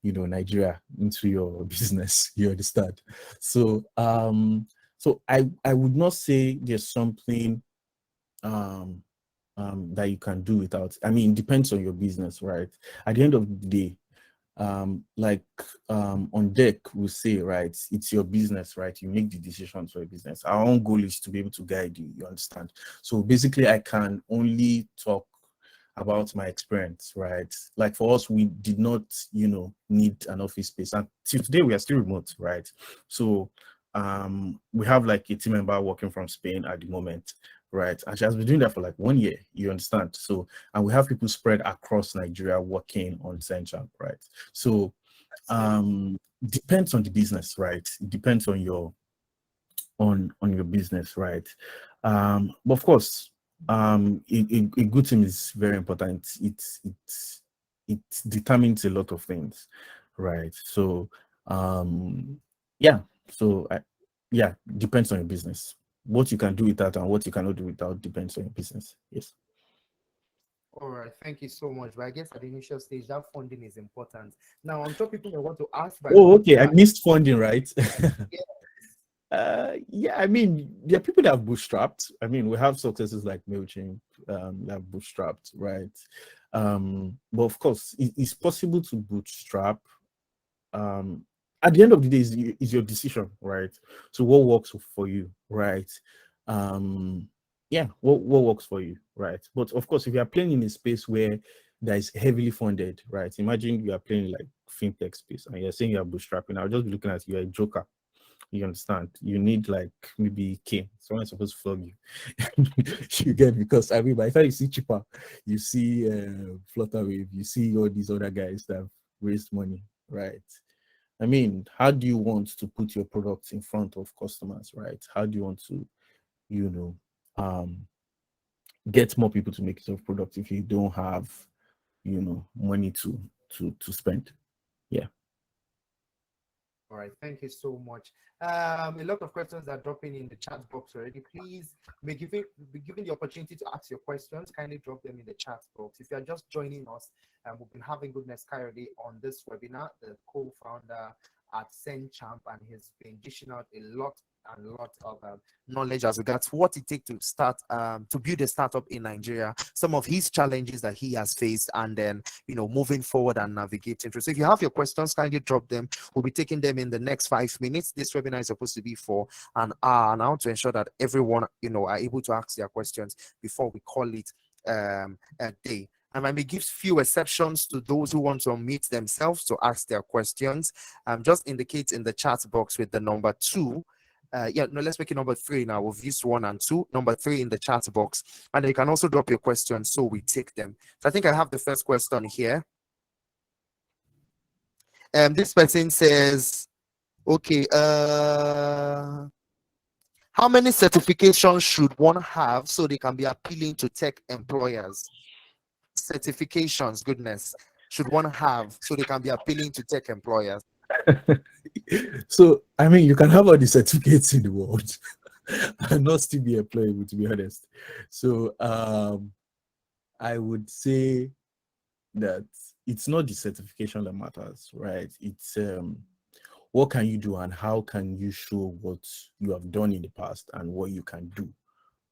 Nigeria into your business. You understand? So, so I would not say there's something um that you can do without. I mean, it depends on your business, right? At the end of the day, like on deck we say, right, it's your business, right? You make the decisions for your business. Our own goal is to be able to guide you. You understand? So basically, I can only talk about my experience, right? Like for us, we did not, need an office space, and till today we are still remote, right? So we have like a team member working from Spain at the moment, right? And she has been doing that for like 1 year. You understand? So, and we have people spread across Nigeria working on SendChamp, right? So depends on the business, right? It depends on your business, right? But of course, a good team is very important. It determines a lot of things, right? So yeah, so yeah, depends on your business. What you can do with that and what you cannot do without depends on your business. Yes. All right, thank you so much. But I guess at the initial stage, that funding is important. Now, I'm sure people may want to ask, but I Oh, want okay. to I ask. missed funding, right? Yeah. Yeah, I mean, there are people that have bootstrapped. I mean, we have successes like MailChimp that have bootstrapped, right? But of course, it's possible to bootstrap. At the end of the day, is your decision, right? So what works for you, right? Yeah, what works for you, right? But of course, if you are playing in a space where that is heavily funded, right? Imagine you are playing like fintech space and you're saying you're bootstrapping. I'll just be looking at you, you're a joker. You understand? You need like maybe K. Someone's supposed to flog you. You get, because I mean, by the time you see cheaper, you see Flutterwave, you see all these other guys that have raised money, right? I mean, how do you want to put your products in front of customers, right? How do you want to, you know, get more people to make your product if you don't have, money to spend? Yeah. All right, thank you so much. A lot of questions are dropping in the chat box already. Please be given the opportunity to ask your questions. Kindly drop them in the chat box. If you are just joining us, we've been having Goodness Kayode on this webinar, the co-founder at SendChamp, and he's been dishing out a lot a lot of knowledge as regards what it takes to start to build a startup in Nigeria, some of his challenges that he has faced, and then moving forward and navigating through. So if you have your questions, kindly drop them. We'll be taking them in the next 5 minutes. This webinar is supposed to be for an hour, and I want to ensure that everyone are able to ask their questions before we call it a day. And I may give few exceptions to those who want to unmute themselves to ask their questions. Just indicate in the chat box with the number 2. Let's make it number 3 now. We've used 1 and 2. Number 3 in the chat box. And you can also drop your questions so we take them. So I think I have the first question here. This person says, okay, how many certifications should one have so they can be appealing to tech employers? Certifications, goodness, should one have so they can be appealing to tech employers? So, I mean, you can have all the certificates in the world and not still be employable, to be honest. So, I would say that it's not the certification that matters, right? It's what can you do and how can you show what you have done in the past and what you can do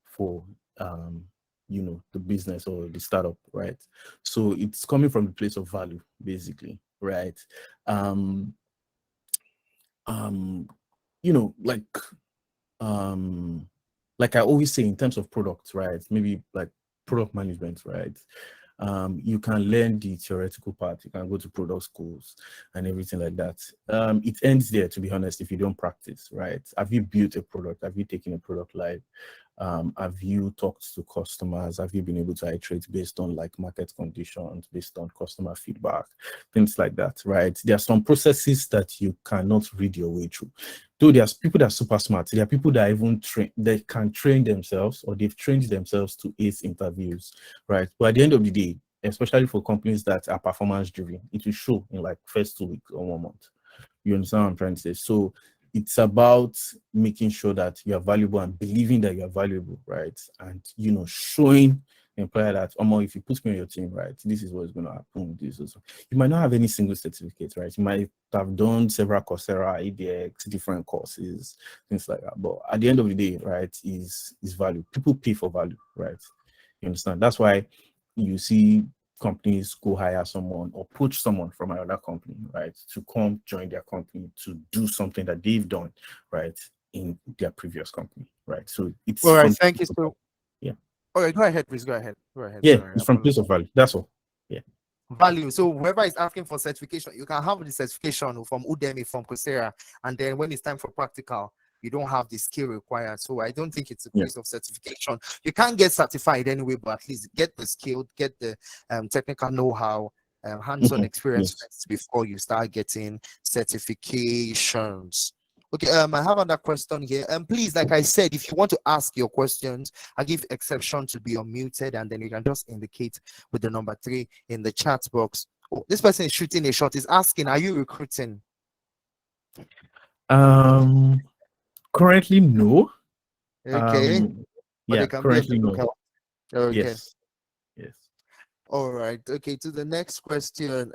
for the business or the startup, right? So it's coming from the place of value, basically, right? Like I always say in terms of products, right? Maybe like product management, right? You can learn the theoretical part, you can go to product schools and everything like that. It ends there, to be honest, if you don't practice, right? Have you built a product? Have you taken a product live? Have you talked to customers? Have you been able to iterate based on like market conditions, based on customer feedback, things like that, right? There are some processes that you cannot read your way through. Though there's people that are super smart, there are people that even they can train themselves or they've trained themselves to ace interviews, right? But at the end of the day, especially for companies that are performance driven, it will show in like first 2 weeks or 1 month. You understand what I'm trying to say? So it's about making sure that you are valuable and believing that you are valuable, right? And showing the employer that, if you put me on your team, right, this is what's going to happen. This also, you might not have any single certificate, right? You might have done several Coursera, ADX, different courses, things like that. But at the end of the day, right, is value. People pay for value, right? You understand? That's why you see companies go hire someone or poach someone from another company, right, to come join their company to do something that they've done, right, in their previous company, right? So it's all right. Thank you. So, yeah. All right, go ahead, please. Go ahead. Yeah, Sorry, it's from place of value. That's all. Yeah. Value. So whoever is asking for certification, you can have the certification from Udemy, from Coursera, and then when it's time for practical, you don't have the skill required. So I don't think it's a case of certification. You can't get certified anyway, but at least get the skill, get the technical know-how, hands-on experience before you start getting certifications. Okay, I have another question here. And please, like I said, if you want to ask your questions, I give exception to be unmuted, and then you can just indicate with the number 3 in the chat box. Oh, this person is shooting a shot. Is asking, are you recruiting? Currently, no. Okay. Yeah, currently no. Okay. Yes. All right. Okay. To the next question.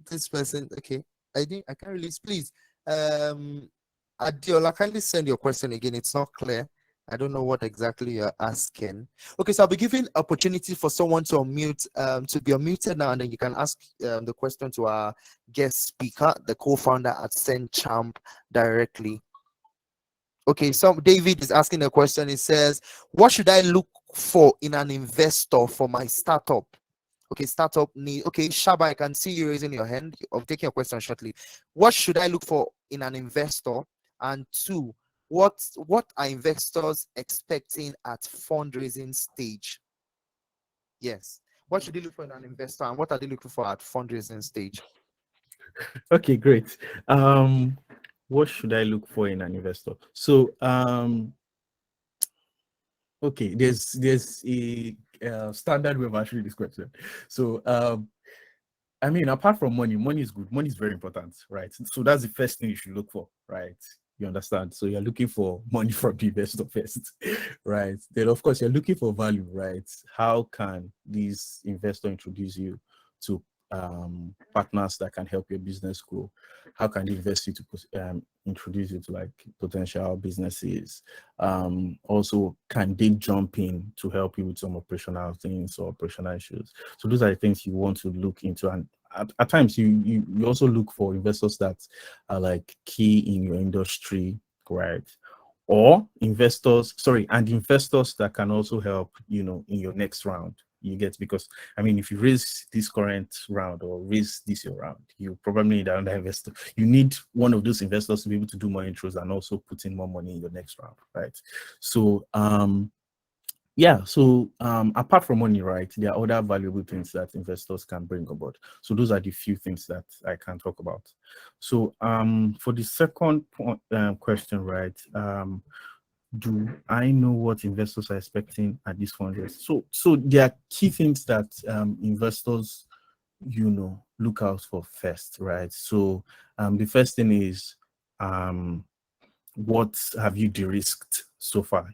This person. Okay. I can't release. Please. Adiola, kindly send your question again. It's not clear. I don't know what exactly you're asking. Okay, so I'll be giving opportunity for someone to unmute, to be unmuted now, and then you can ask the question to our guest speaker, the co-founder at SendChamp directly. Okay, so David is asking a question. He says, what should I look for in an investor for my startup? Okay, startup need. Okay, Shaba, I can see you raising your hand. I'm taking your question shortly. What should I look for in an investor? And 2, what are investors expecting at fundraising stage? Yes. What should they look for in an investor, and what are they looking for at fundraising stage? Okay, great. What should I look for in an investor? So, okay, there's a standard way of answering this question. So, I mean, apart from money is good. Money is very important, right? So that's the first thing you should look for, right? You understand? So you're looking for money from the investor first, right? Then, of course, you're looking for value, right? How can this investor introduce you to partners that can help your business grow? How can they invest you to introduce you to like potential businesses? Also, can they jump in to help you with some operational things or operational issues? So those are the things you want to look into. And at times you also look for investors that are like key in your industry, right? Or investors that can also help, you know, in your next round. You get, because I mean, if you raise this current round or raise this year round, you probably need another investor. You need one of those investors to be able to do more intros and also put in more money in your next round, right? So yeah, so apart from money, right, there are other valuable things that investors can bring aboard. So those are the few things that I can talk about. So for the second question, right, do I know what investors are expecting at this fundraise? So there are key things that investors, you know, look out for first, right? So the first thing is what have you de-risked so far?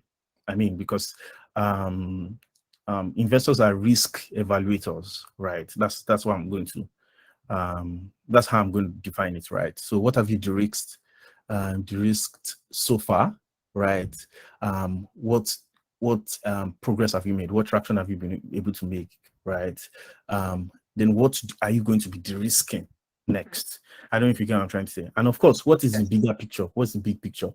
I mean, because investors are risk evaluators, right? That's what I'm going to that's how I'm going to define it, right? So what have you de-risked so far, right? What progress have you made? What traction have you been able to make, right? Then what are you going to be de-risking next? I don't know if you get what I'm trying to say. And of course, what is the bigger picture? What's the big picture?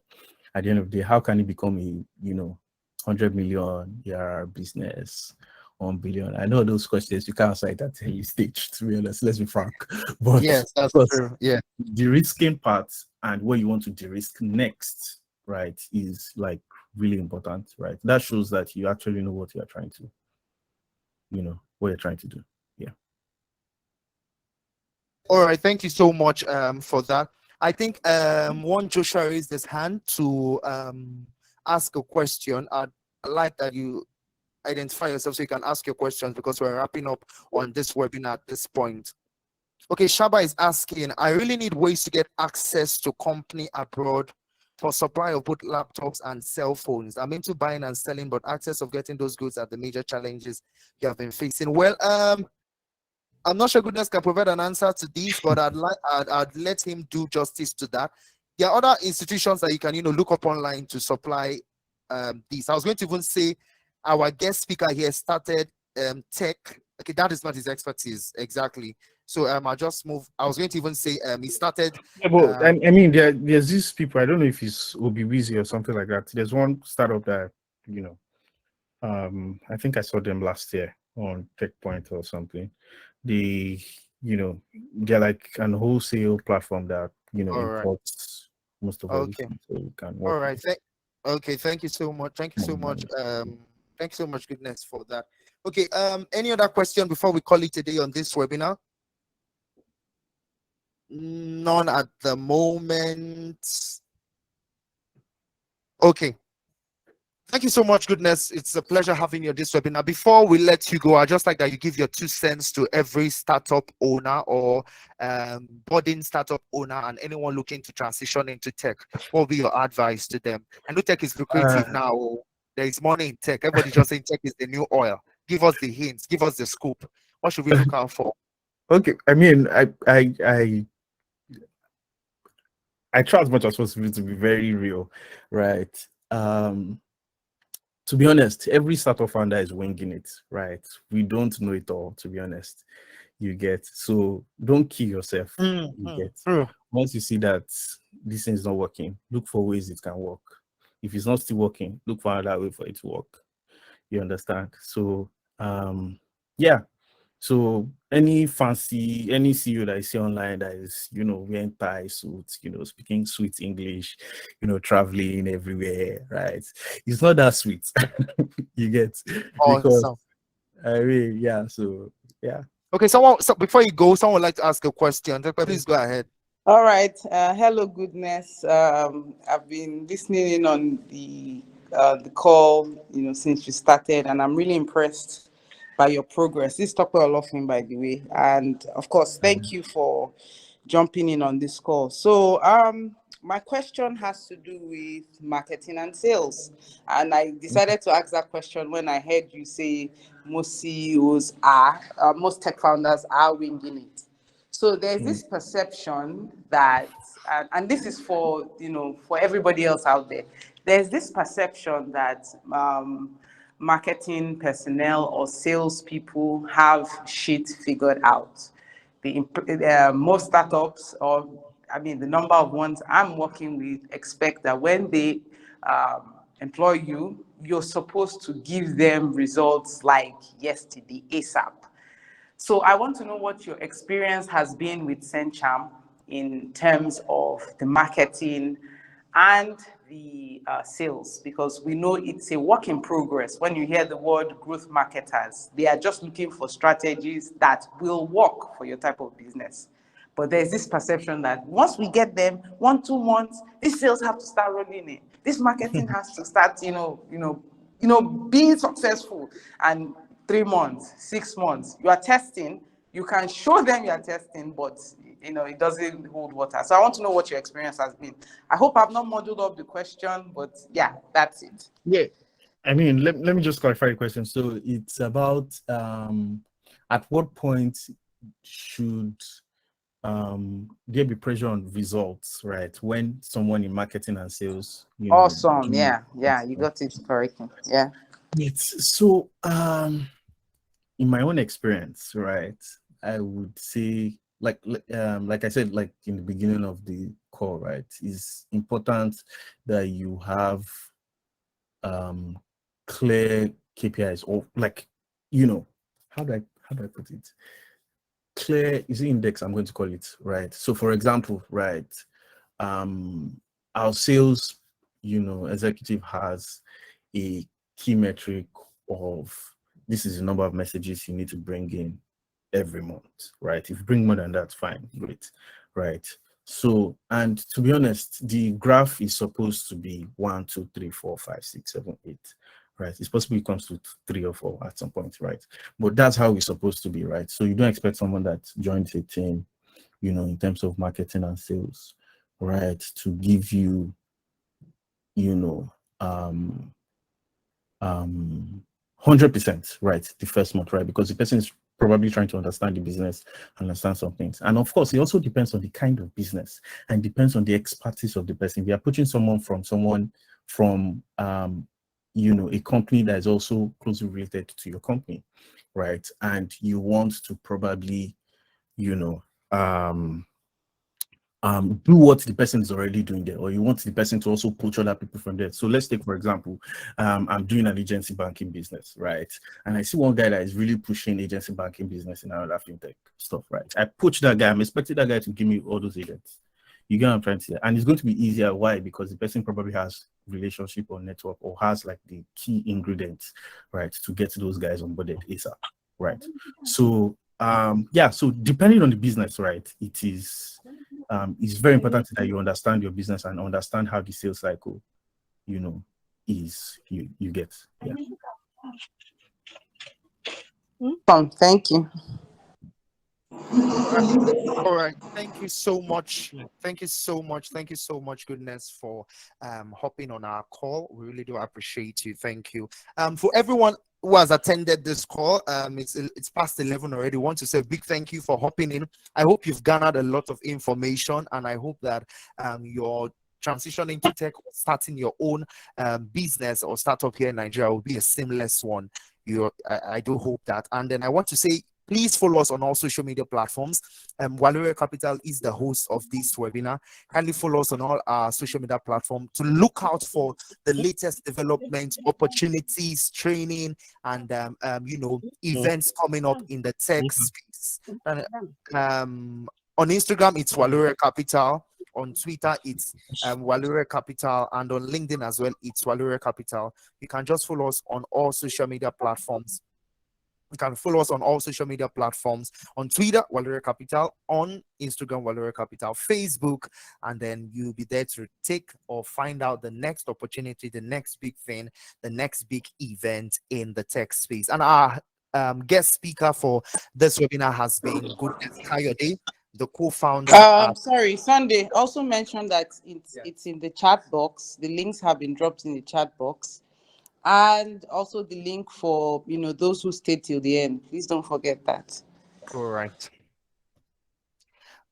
At the end of the day, how can it become a, you know, 100 million year business, 1 billion? I know those questions you can't answer it at any stage, to be honest. Let's be frank. But Yes, that's of course, true. Yeah. the risking part and what you want to de-risk next, right, is like really important, right? That shows that you actually know what you're trying to, you know, what you're trying to do. Yeah. All right, thank you so much for that. I think one Joshua raised his hand to ask a question. I'd like that you identify yourself so you can ask your questions, because we're wrapping up on this webinar at this point. Okay, Shaba is asking, I really need ways to get access to company abroad for supply of both laptops and cell phones. I'm into buying and selling, but access of getting those goods are the major challenges you have been facing. Well, I'm not sure Goodness can provide an answer to this, but I'd let him do justice to that. There are other institutions that you can, you know, look up online to supply these. I was going to even say our guest speaker here started tech. Okay, that is not his expertise exactly. So I'll just move. I was going to even say he started. Yeah, but I mean, there's these people. I don't know if it's OBWeezy or something like that. There's one startup that, you know, I think I saw them last year on TechPoint or something. They, you know, they're like an wholesale platform that, you know, All right. imports most of Okay. everything, so you can All work. right. Okay. Thank you so much. Thank you so much. Thank you so much, Goodness, for that. Okay. Any other question before we call it a day on this webinar? None at the moment. Okay. Thank you so much, Goodness. It's a pleasure having you on this webinar. Before we let you go, I'd just like that you give your 2 cents to every startup owner or budding startup owner and anyone looking to transition into tech. What will be your advice to them? I know tech is lucrative now. There is money in tech. Everybody just saying tech is the new oil. Give us the hints. Give us the scoop. What should we look out for? Okay, I mean, I try as much as possible to be very real, right? To be honest, every startup founder is winging it, right? We don't know it all, to be honest. You get, so don't kill yourself. You get, once you see that this thing is not working, look for ways it can work. If it's not still working, look for another way for it to work. You understand? So yeah. So any CEO that I see online that is, you know, wearing tie suits, you know, speaking sweet English, you know, traveling everywhere, right? It's not that sweet. You get, because Awesome. I mean, yeah. So yeah. Okay, so before you go, someone would like to ask a question. Please go ahead. All right. Hello, Goodness. I've been listening in on the call, you know, since you started, and I'm really impressed by your progress. This talk a lot of by the way, and of course, thank you for jumping in on this call. So, my question has to do with marketing and sales. And I decided to ask that question when I heard you say most CEOs most tech founders are winging it. So there's this perception that, and this is for, for everybody else out there, there's this perception that marketing personnel or salespeople have shit figured out. Most startups, or the number of ones I'm working with, expect that when they employ you, you're supposed to give them results like yesterday, ASAP. So I want to know what your experience has been with SendChamp in terms of the marketing and the sales, because we know it's a work in progress. When you hear the word growth marketers, they are just looking for strategies that will work for your type of business. But there's this perception that once we get them, 1-2 months, these sales have to start rolling in. This marketing has to start, being successful. And 3 months, 6 months, you are testing. You can show them you are testing, but it doesn't hold water. So I want to know what your experience has been. I hope I've not muddled up the question, but yeah, that's it. Yeah. I mean, let me just clarify the question. So it's about at what point should there be pressure on results, right? When someone in marketing and sales, Awesome. Yeah, you got it correctly. Yeah. It's so in my own experience, right, I would say, like I said, like in the beginning of the call, right, it's important that you have clear KPIs, or how do I put it? Clear is the index, I'm going to call it, right? So for example, right, our sales executive has a key metric of, this is the number of messages you need to bring in every month, right? If you bring more than that, fine, great, right? So, and to be honest, the graph is supposed to be 1, 2, 3, 4, 5, 6, 7, 8, right? It's possible it comes to 3 or 4 at some point, right? But that's how it's supposed to be, right? So you don't expect someone that joins a team, in terms of marketing and sales, right, to give you, 100%, right, the first month, right? Because the person is probably trying to understand the business, understand some things. And of course, it also depends on the kind of business and depends on the expertise of the person. If you are putting someone from a company that is also closely related to your company, right? And you want to probably, do what the person is already doing there, or you want the person to also poach other people from there. So let's take, for example, I'm doing an agency banking business, right? And I see one guy that is really pushing agency banking business in another fintech stuff, right? I poach that guy. I'm expecting that guy to give me all those agents. You get what I'm trying to say? And it's going to be easier. Why? Because the person probably has relationship or network, or has like the key ingredients, right, to get those guys onboarded ASAP, right? So so depending on the business, right, it's very important that you understand your business and understand how the sales cycle, is. You get, yeah. Thank you. All right. Thank you so much. Thank you so much, Goodness, for hopping on our call. We really do appreciate you. Thank you. For everyone who has attended this call, it's past 11 already. I want to say a big thank you for hopping in. I hope you've garnered a lot of information, and I hope that your transitioning to tech or starting your own business or startup here in Nigeria will be a seamless one. I do hope that. And then I want to say, please follow us on all social media platforms. Walure Capital is the host of this webinar. Kindly follow us on all our social media platforms to look out for the latest development, opportunities, training, and events coming up in the tech space. And, on Instagram, it's Walure Capital. On Twitter, it's Walure Capital, and on LinkedIn as well, it's Walure Capital. You can just follow us on all social media platforms. You can follow us on all social media platforms. On Twitter, Walure Capital. On Instagram, Walure Capital. Facebook, and then you'll be there to take or find out the next opportunity, the next big thing, the next big event in the tech space. And our guest speaker for this webinar has been Goodness Kayode. the co-founder at Sorry, Sunday also mentioned that it's in the chat box. The links have been dropped in the chat box, and also the link for those who stayed till the end. Please don't forget that. correct.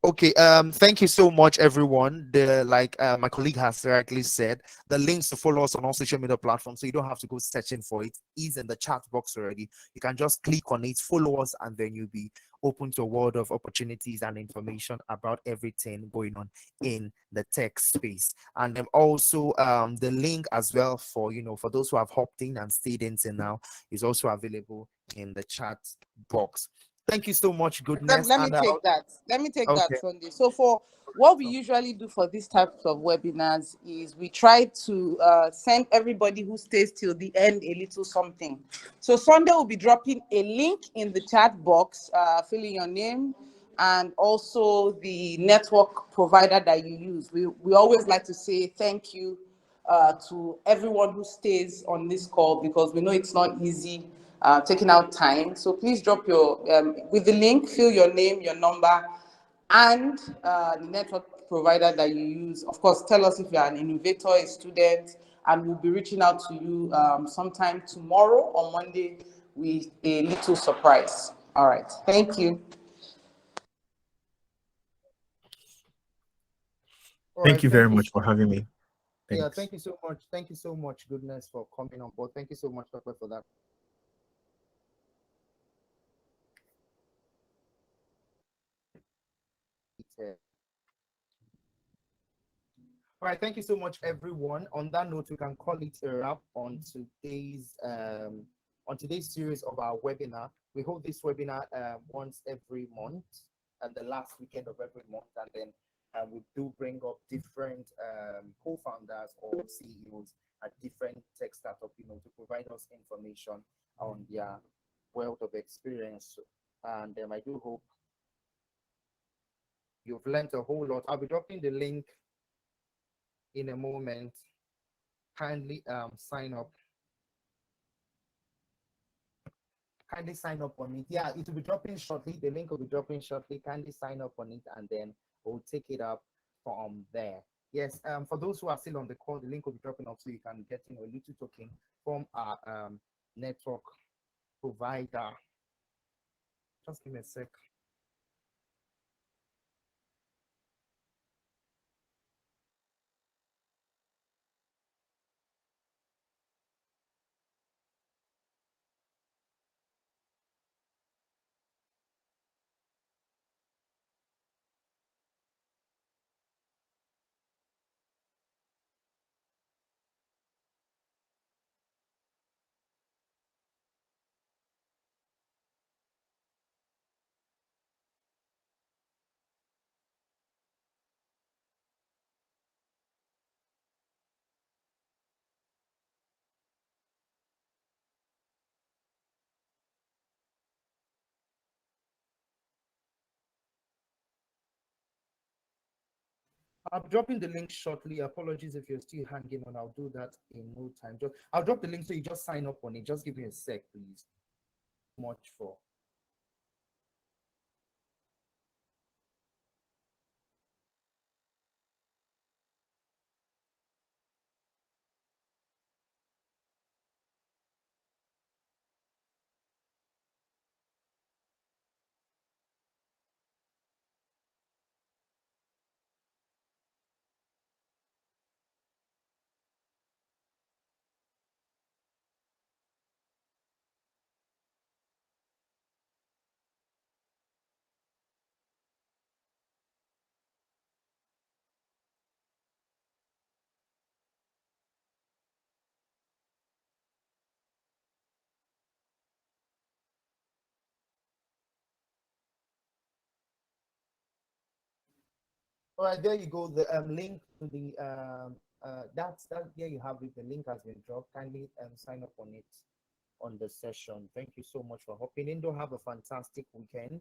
Okay, thank you so much, everyone. My colleague has rightly said, the links to follow us on all social media platforms, so you don't have to go searching for it, is in the chat box already. You can just click on it, follow us, and then you'll be open to a world of opportunities and information about everything going on in the tech space. And then also the link as well for for those who have hopped in and stayed in till now is also available in the chat box. Thank you so much, goodness. Let me take that. Let me take Okay. that, Sunday. So for what we usually do for these types of webinars is we try to send everybody who stays till the end a little something. So Sunday will be dropping a link in the chat box, fill in your name and also the network provider that you use. We always like to say thank you to everyone who stays on this call, because we know it's not easy taking out time. So please drop your, with the link, fill your name, your number, and the network provider that you use. Of course, tell us if you're an innovator, a student, and we'll be reaching out to you sometime tomorrow or Monday with a little surprise. All right, thank you. Thank you very much for having me. Yeah, Thanks. thank you so much. Thank you so much, goodness, for coming on board. Thank you so much, Papa, for that. All right, thank you so much, everyone. On that note, we can call it a wrap on today's series of our webinar. We hold this webinar once every month, and the last weekend of every month, and then we do bring up different co-founders or CEOs at different tech startups, to provide us information on their wealth of experience. And I do hope you've learned a whole lot. I'll be dropping the link in a moment. Kindly sign up. Kindly sign up on it. Yeah, it will be dropping shortly. The link will be dropping shortly. Kindly sign up on it, and then we'll take it up from there. Yes, for those who are still on the call, the link will be dropping up so you can get a little token from our network provider. Just give me a sec. I'm dropping the link shortly. Apologies if you're still hanging on. I'll do that in no time. I'll drop the link so you just sign up on it. Just give me a sec, please. Much for. All right, there you go. The link to the there you have it. The link has been dropped. Kindly sign up on it on the session. Thank you so much for hopping in. Don't have a fantastic weekend,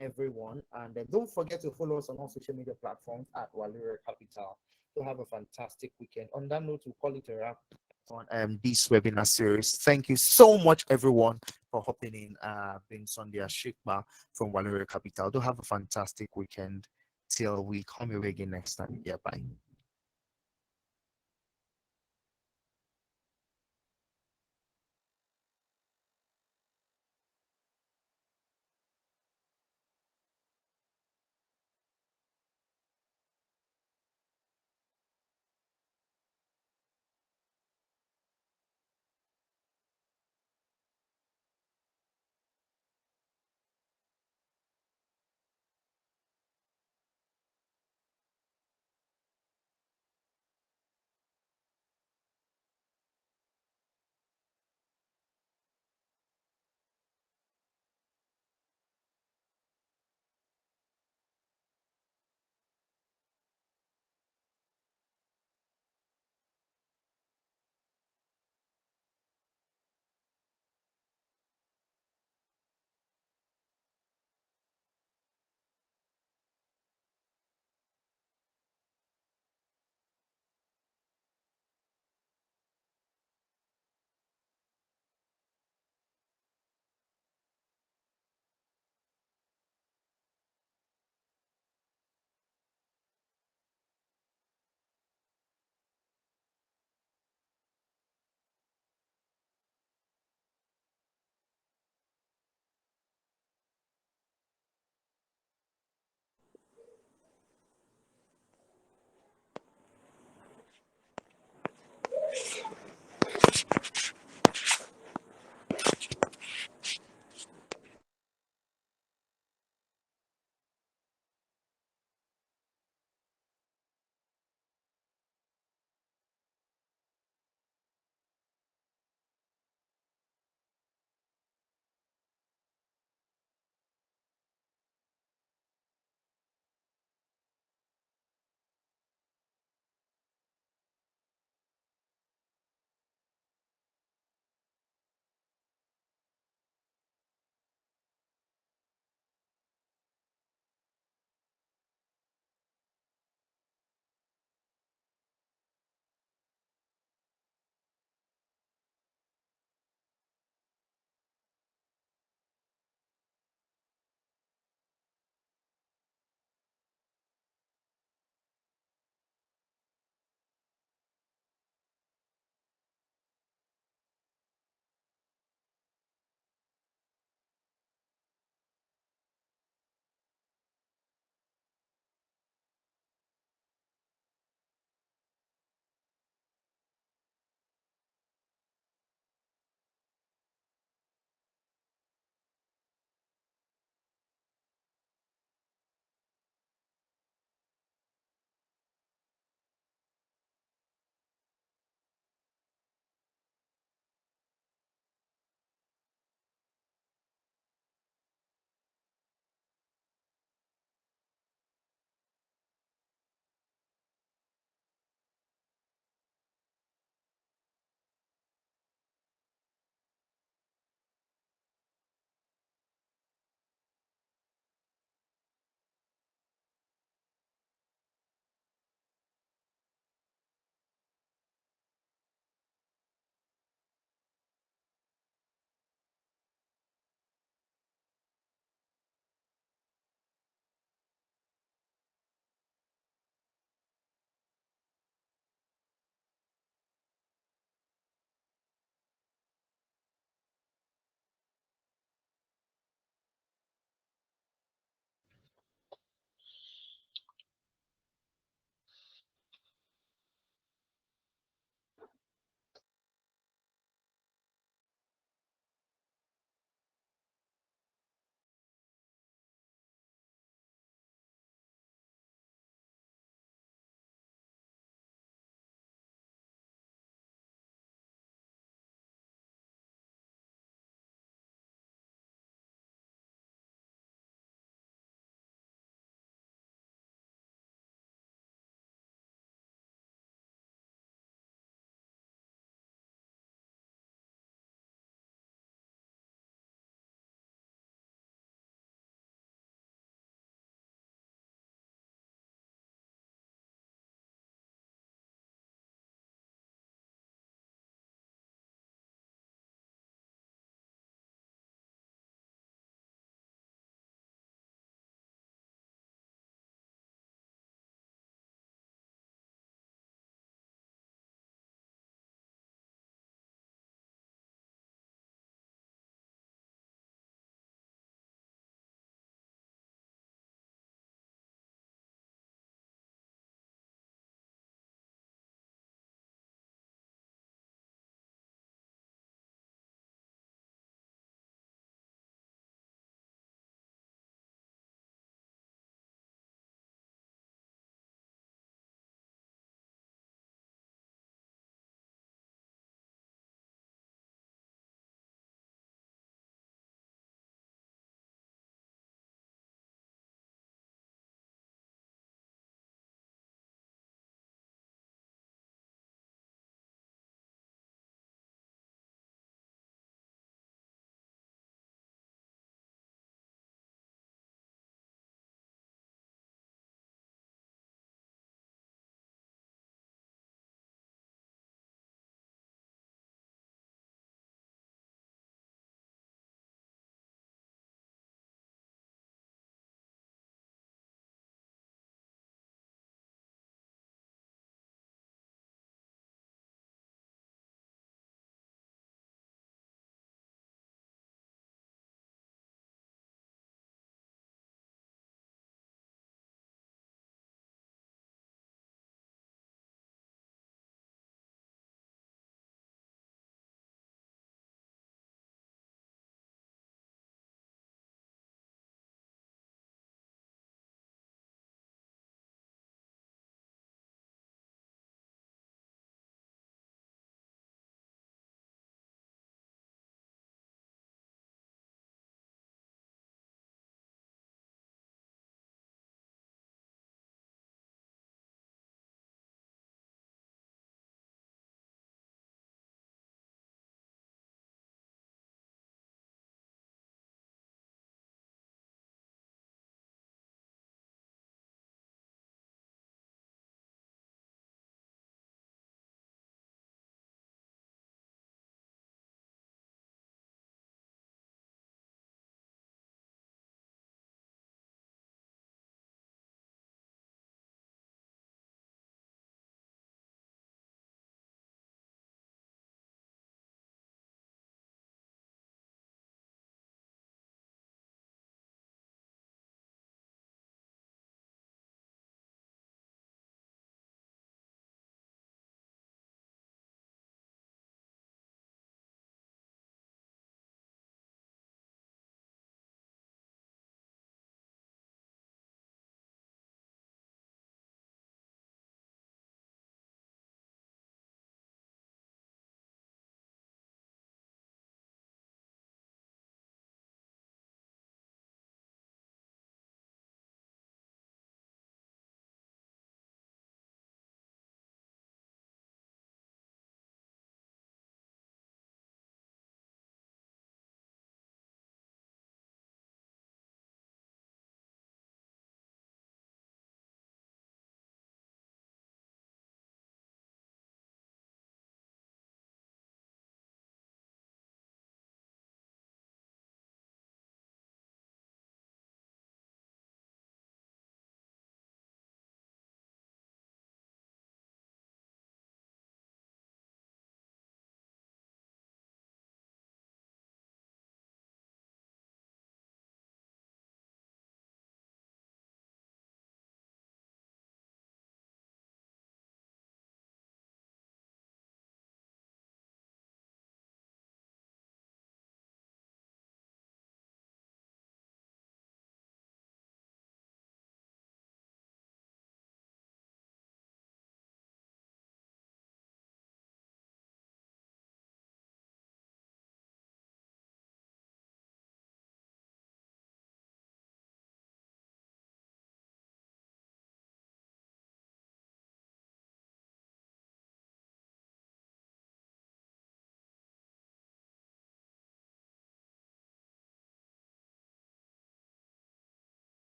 everyone, and don't forget to follow us on all social media platforms at Walere Capital. To have a fantastic weekend. On that note, we'll call it a wrap on this webinar series. Thank you so much, everyone, for hopping in. Being Sunday Ashikba from Valeria Capital. Do have a fantastic weekend till we come here again next time. Yeah, bye.